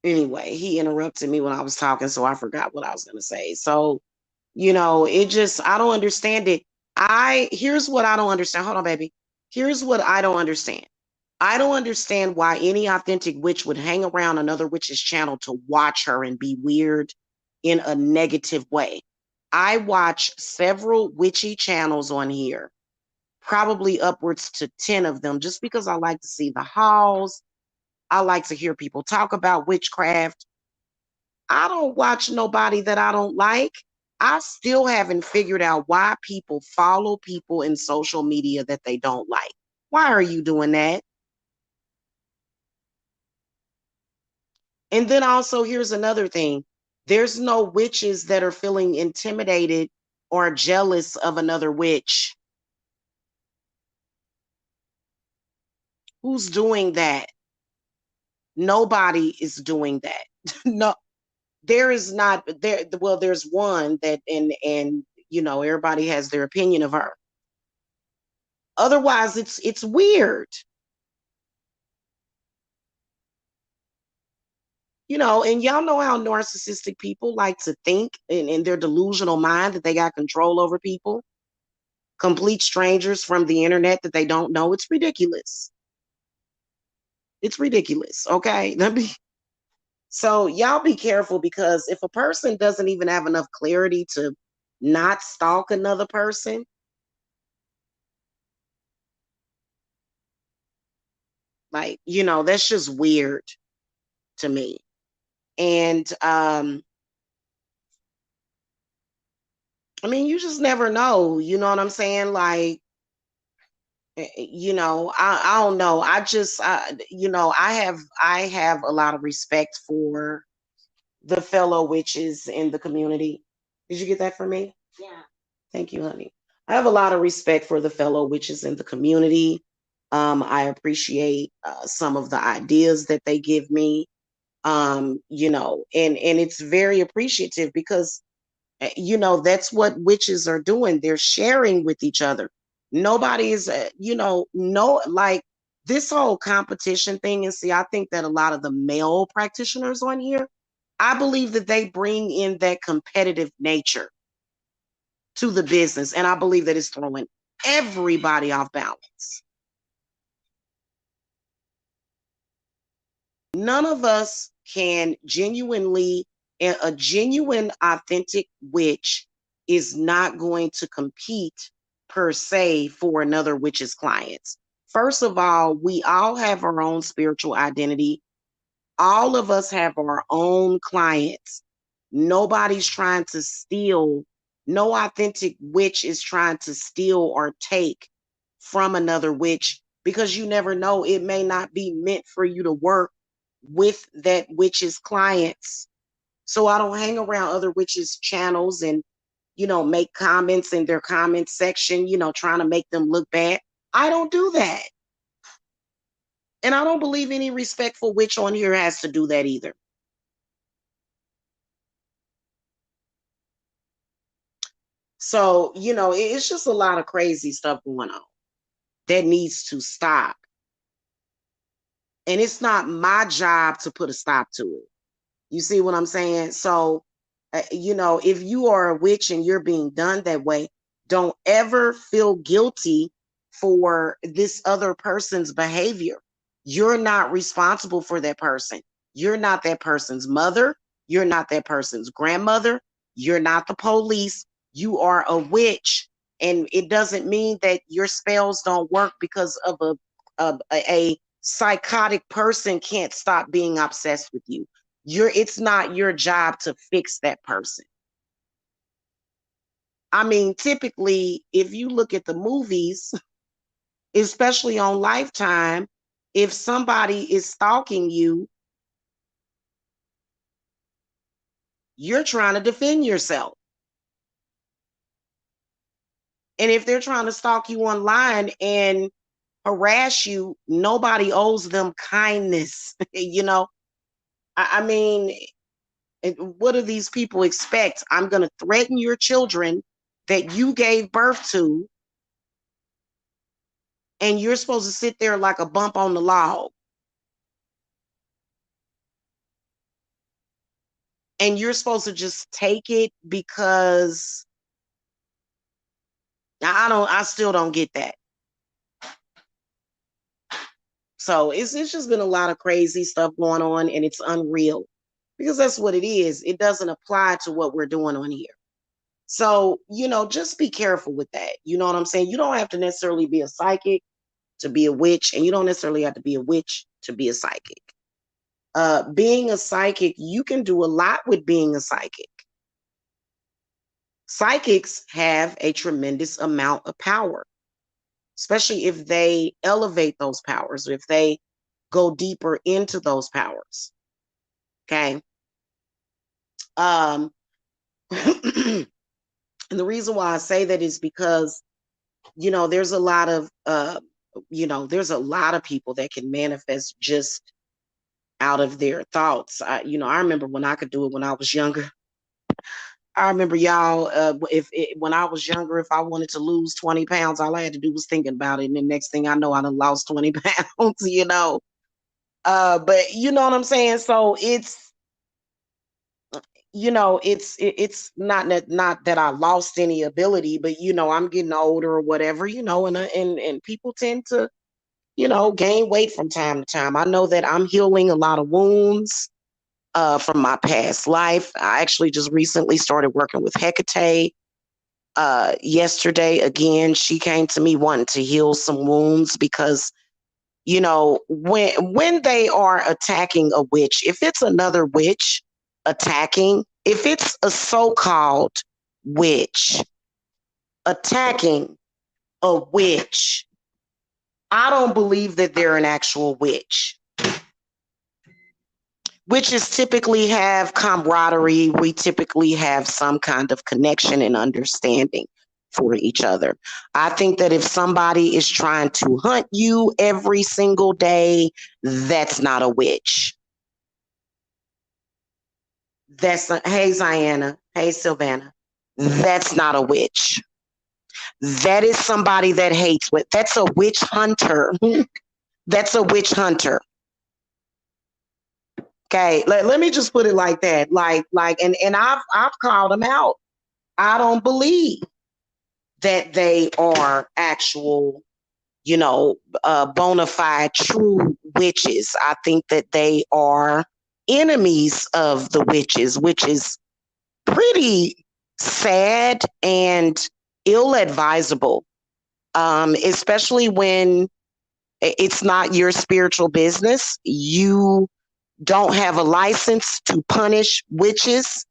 S1: anyway, he interrupted me when I was talking, so I forgot what I was gonna say. So, it just, I don't understand it. Here's what I don't understand. Hold on, baby. Here's what I don't understand. I don't understand why any authentic witch would hang around another witch's channel to watch her and be weird in a negative way. I watch several witchy channels on here, probably upwards to 10 of them, just because I like to see the hauls. I like to hear people talk about witchcraft. I don't watch nobody that I don't like. I still haven't figured out why people follow people in social media that they don't like. Why are you doing that? And then also, here's another thing, there's no witches that are feeling intimidated or jealous of another witch. Who's doing that? Nobody is doing that. No, there is not there. Well, there's one that, and everybody has their opinion of her. Otherwise, it's weird. And y'all know how narcissistic people like to think in their delusional mind that they got control over people, complete strangers from the internet that they don't know. It's ridiculous. It's ridiculous. Okay. So y'all be careful, because if a person doesn't even have enough clarity to not stalk another person, like, that's just weird to me. And I mean, you just never know. You know what I'm saying? Like, I don't know. I have a lot of respect for the fellow witches in the community. Did you get that for me? Yeah. Thank you, honey. I have a lot of respect for the fellow witches in the community. I appreciate some of the ideas that they give me. And it's very appreciative, because that's what witches are doing. They're sharing with each other. Nobody is no, like, this whole competition thing. And see, I think that a lot of the male practitioners on here, I believe that they bring in that competitive nature to the business, and I believe that it's throwing everybody off balance. None of us can genuinely, a genuine, authentic witch is not going to compete per se for another witch's clients. First of all, we all have our own spiritual identity. All of us have our own clients. Nobody's trying to steal. No authentic witch is trying to steal or take from another witch, because you never know. It may not be meant for you to work with that witch's clients. So I don't hang around other witches' channels and, make comments in their comment section, trying to make them look bad. I don't do that. And I don't believe any respectful witch on here has to do that either. So, it's just a lot of crazy stuff going on that needs to stop. And it's not my job to put a stop to it. You see what I'm saying? So, if you are a witch and you're being done that way, don't ever feel guilty for this other person's behavior. You're not responsible for that person. You're not that person's mother. You're not that person's grandmother. You're not the police. You are a witch. And it doesn't mean that your spells don't work because of a psychotic person can't stop being obsessed with you. It's not your job to fix that person. I mean, typically, if you look at the movies, especially on Lifetime, if somebody is stalking you, you're trying to defend yourself. And if they're trying to stalk you online and harass you, nobody owes them kindness. I mean, what do these people expect? I'm going to threaten your children that you gave birth to, and you're supposed to sit there like a bump on the log. And you're supposed to just take it, because I still don't get that. So it's just been a lot of crazy stuff going on, and it's unreal, because that's what it is. It doesn't apply to what we're doing on here. So, just be careful with that. You know what I'm saying? You don't have to necessarily be a psychic to be a witch, and you don't necessarily have to be a witch to be a psychic. Being a psychic, you can do a lot with being a psychic. Psychics have a tremendous amount of power, especially if they elevate those powers, if they go deeper into those powers. Okay. And the reason why I say that is because, there's a lot of, there's a lot of people that can manifest just out of their thoughts. I remember when I could do it when I was younger. I remember y'all, when I was younger, if I wanted to lose 20 pounds, all I had to do was thinking about it. And the next thing I know, I done lost 20 pounds, but you know what I'm saying? So it's not that I lost any ability, but I'm getting older or whatever, and people tend to, gain weight from time to time. I know that I'm healing a lot of wounds from my past life. I actually just recently started working with Hecate. Yesterday, again, she came to me wanting to heal some wounds because, when they are attacking a witch, if it's another witch attacking, if it's a so-called witch attacking a witch, I don't believe that they're an actual witch. Witches typically have camaraderie. We typically have some kind of connection and understanding for each other. I think that if somebody is trying to hunt you every single day, that's not a witch. Hey, Ziana. Hey, Sylvana. That's not a witch. That is somebody that hates with. That's a witch hunter. That's a witch hunter. Okay, let me just put it like that. And I've called them out. I don't believe that they are actual, bona fide true witches. I think that they are enemies of the witches, which is pretty sad and ill-advisable, especially when it's not your spiritual business. You don't have a license to punish witches.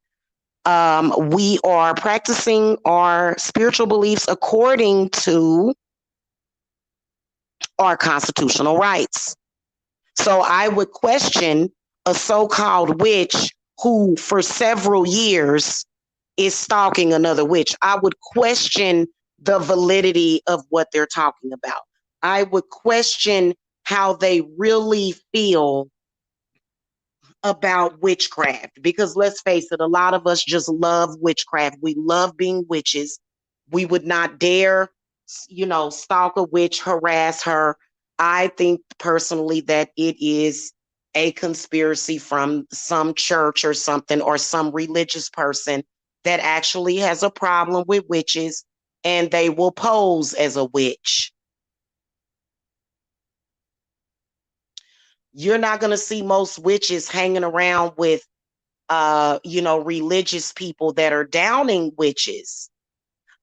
S1: We are practicing our spiritual beliefs according to our constitutional rights. So I would question a so-called witch who for several years is stalking another witch. I would question the validity of what they're talking about. I would question how they really feel about witchcraft, because let's face it, a lot of us just love witchcraft. We love being witches. We would not dare, stalk a witch, harass her. I think personally that it is a conspiracy from some church or something, or some religious person that actually has a problem with witches, and they will pose as a witch. You're not going to see most witches hanging around with religious people that are downing witches.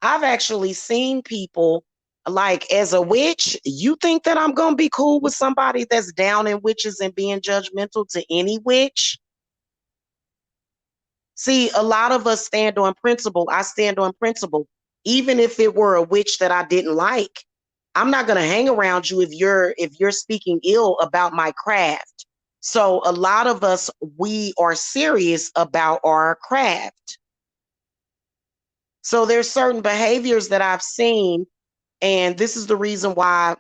S1: I've actually seen people, like, as a witch, you think that I'm going to be cool with somebody that's downing witches and being judgmental to any witch? See, a lot of us stand on principle. I stand on principle. Even if it were a witch that I didn't like, I'm not going to hang around you if you're speaking ill about my craft. So a lot of us, we are serious about our craft. So there's certain behaviors that I've seen, and this is the reason why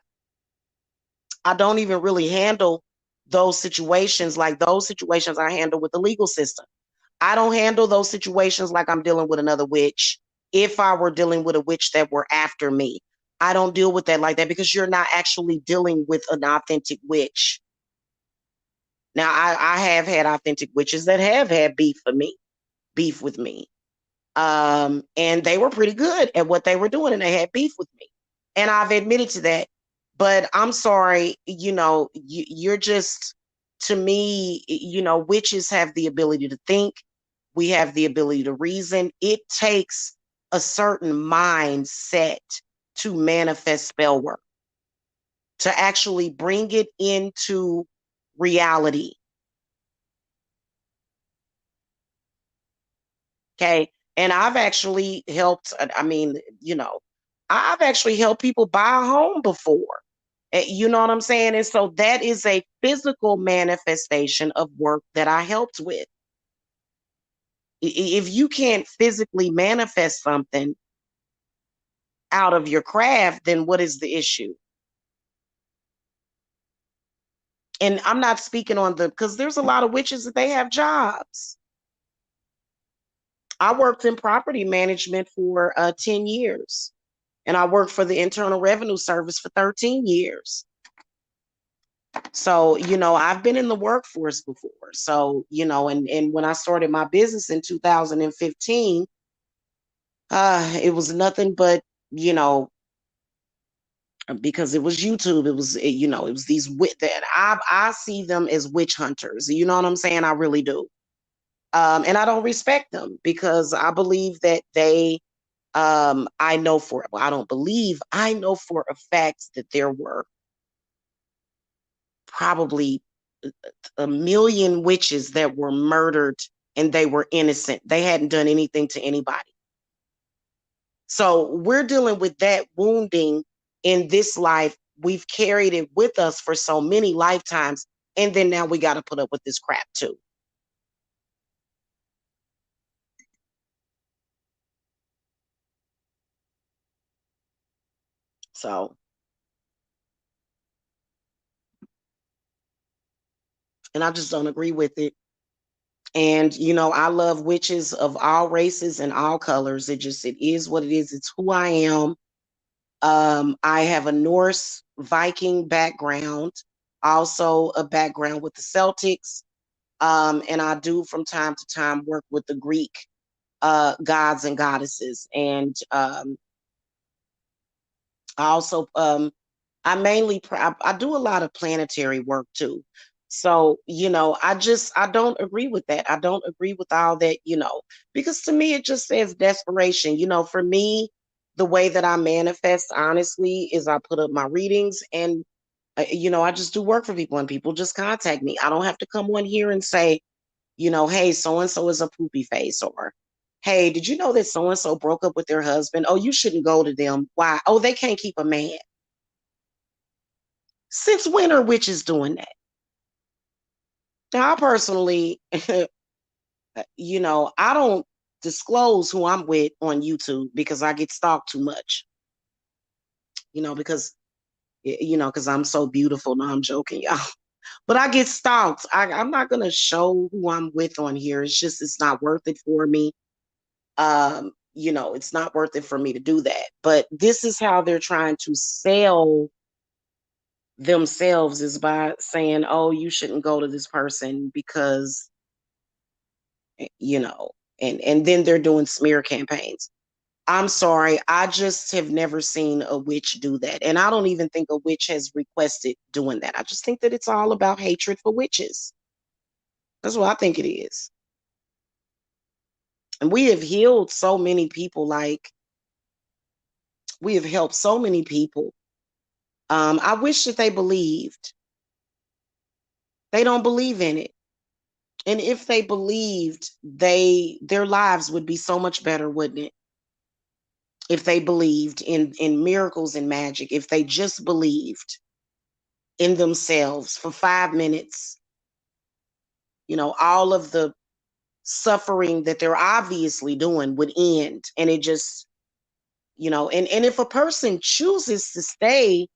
S1: I don't even really handle those situations. Like, those situations I handle with the legal system. I don't handle those situations like I'm dealing with another witch. If I were dealing with a witch that were after me, I don't deal with that like that, because you're not actually dealing with an authentic witch. Now, I have had authentic witches that have had beef with me. And they were pretty good at what they were doing, and they had beef with me. And I've admitted to that. But I'm sorry, you're just to me, witches have the ability to think. We have the ability to reason. It takes a certain mindset to manifest spell work, to actually bring it into reality. Okay. And I've actually helped, I've actually helped people buy a home before. You know what I'm saying? And so that is a physical manifestation of work that I helped with. If you can't physically manifest something out of your craft, then what is the issue? And I'm not speaking on because there's a lot of witches that they have jobs. I worked in property management for 10 years, and I worked for the Internal Revenue Service for 13 years. So, I've been in the workforce before. So, and when I started my business in 2015, it was nothing but, because it was YouTube, it was these that I see them as witch hunters. You know what I'm saying? I really do. And I don't respect them because I believe that I know well, I don't believe, I know for a fact that there were probably a million witches that were murdered and they were innocent. They hadn't done anything to anybody. So we're dealing with that wounding in this life. We've carried it with us for so many lifetimes. And then now we got to put up with this crap too. So, and I just don't agree with it. And, I love witches of all races and all colors. It is what it is. It's who I am. I have a Norse Viking background, also a background with the Celtics. And I do from time to time work with the Greek gods and goddesses. And I also, I mainly, I do a lot of planetary work too. So, I don't agree with that. I don't agree with all that, because to me, it just says desperation. For me, the way that I manifest, honestly, is I put up my readings and, I just do work for people and people just contact me. I don't have to come on here and say, hey, so and so is a poopy face, or hey, did you know that so and so broke up with their husband? Oh, you shouldn't go to them. Why? Oh, they can't keep a man. Since when are witches doing that? Now, I personally, I don't disclose who I'm with on YouTube because I get stalked too much. Because because I'm so beautiful. No, I'm joking, y'all. But I get stalked. I'm not gonna show who I'm with on here. It's not worth it for me. It's not worth it for me to do that. But this is how they're trying to sell themselves, is by saying, oh, you shouldn't go to this person because, you know, and then they're doing smear campaigns. I'm sorry, I just have never seen a witch do that. And I don't even think a witch has requested doing that. I just think that it's all about hatred for witches. That's what I think it is. And we have healed so many people, like we have helped so many people. I wish that they believed. They don't believe in it. And if they believed, their lives would be so much better, wouldn't it? If they believed in miracles and magic, if they just believed in themselves for 5 minutes, all of the suffering that they're obviously doing would end. And it just, and if a person chooses to stay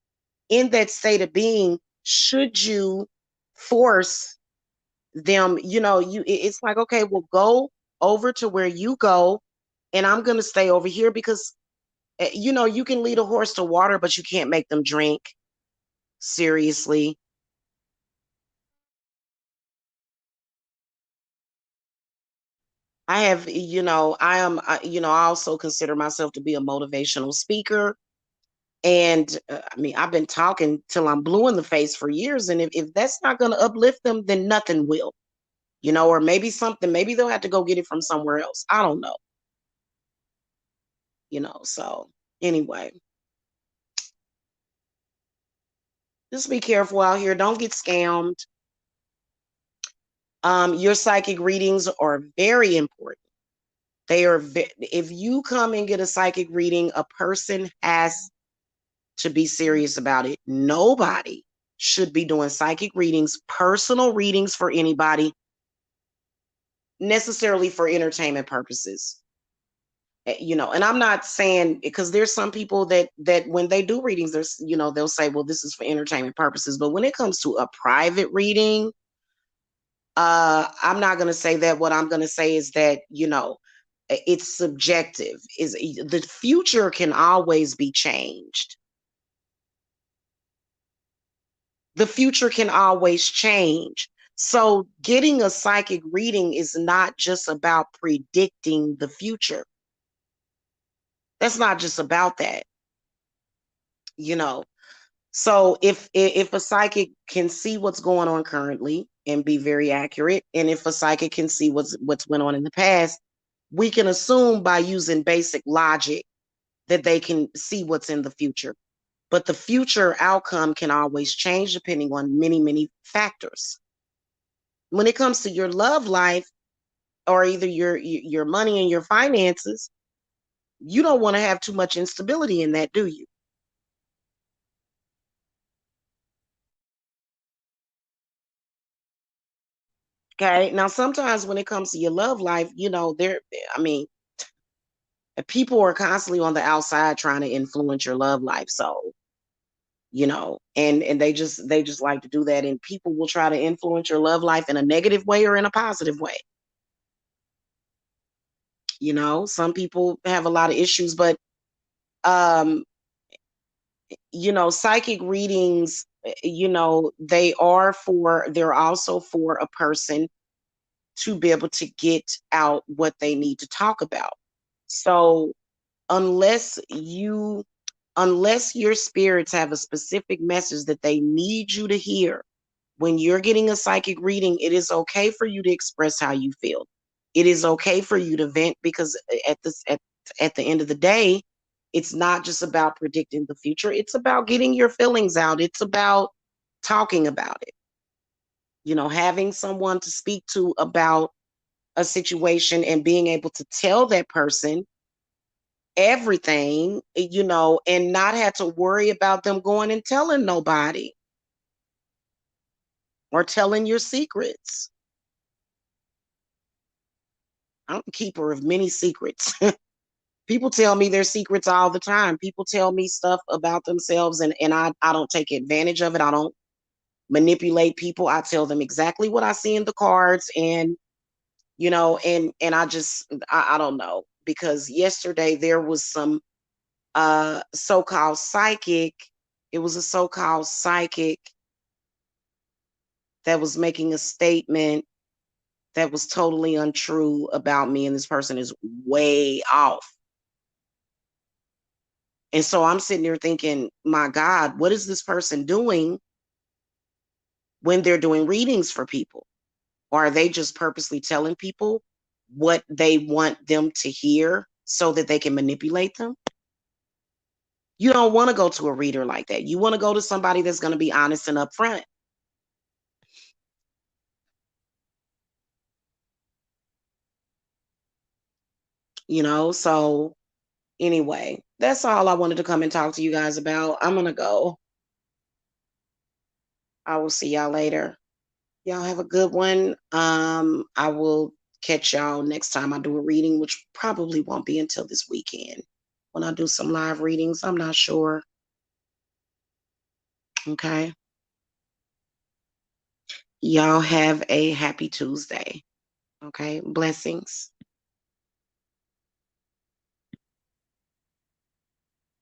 S1: in that state of being, should you force them, it's like, okay, well, go over to where you go, and I'm going to stay over here because, you can lead a horse to water, but you can't make them drink. Seriously. I have, I am, I also consider myself to be a motivational speaker. And I mean, I've been talking till I'm blue in the face for years. And if that's not going to uplift them, then nothing will, or maybe something, maybe they'll have to go get it from somewhere else. I don't know, so anyway, just be careful out here. Don't get scammed. Your psychic readings are very important. They are, if you come and get a psychic reading, a person has to be serious about it. Nobody should be doing psychic readings, personal readings for anybody, necessarily for entertainment purposes. And I'm not saying, because there's some people that when they do readings, there's, they'll say, well, this is for entertainment purposes. But when it comes to a private reading, I'm not going to say that. What I'm going to say is that, it's subjective. Is the future can always be changed. The future can always change. So getting a psychic reading is not just about predicting the future. That's not just about that, you know. So if a psychic can see what's going on currently and be very accurate, and if a psychic can see what's went on in the past, we can assume by using basic logic that they can see what's in the future. But the future outcome can always change depending on many, many factors. When it comes to your love life, or either your money and your finances, you don't want to have too much instability in that, do you? Okay. Now, sometimes when it comes to your love life, I mean, people are constantly on the outside trying to influence your love life. So, and they just like to do that. And people will try to influence your love life in a negative way or in a positive way. Some people have a lot of issues, but um, psychic readings, they're also for a person to be able to get out what they need to talk about. So unless your spirits have a specific message that they need you to hear, when you're getting a psychic reading, it is okay for you to express how you feel. It is okay for you to vent, because at the end of the day, it's not just about predicting the future. It's about getting your feelings out. It's about talking about it. Having someone to speak to about a situation and being able to tell that person everything, and not have to worry about them going and telling nobody or telling your secrets. I'm a keeper of many secrets. People tell me their secrets all the time. People tell me stuff about themselves, and I don't take advantage of it. I don't manipulate people. I tell them exactly what I see in the cards, and and I don't know, because yesterday there was some so-called psychic. It was a so-called psychic that was making a statement that was totally untrue about me, and this person is way off. And so I'm sitting there thinking, my God, what is this person doing when they're doing readings for people? Or are they just purposely telling people what they want them to hear so that they can manipulate them? You don't want to go to a reader like that. You want to go to somebody that's going to be honest and upfront. So anyway, that's all I wanted to come and talk to you guys about. I'm going to go. I will see y'all later. Y'all have a good one. I will catch y'all next time I do a reading, which probably won't be until this weekend when I do some live readings. I'm not sure. Okay. Y'all have a happy Tuesday. Okay. Blessings.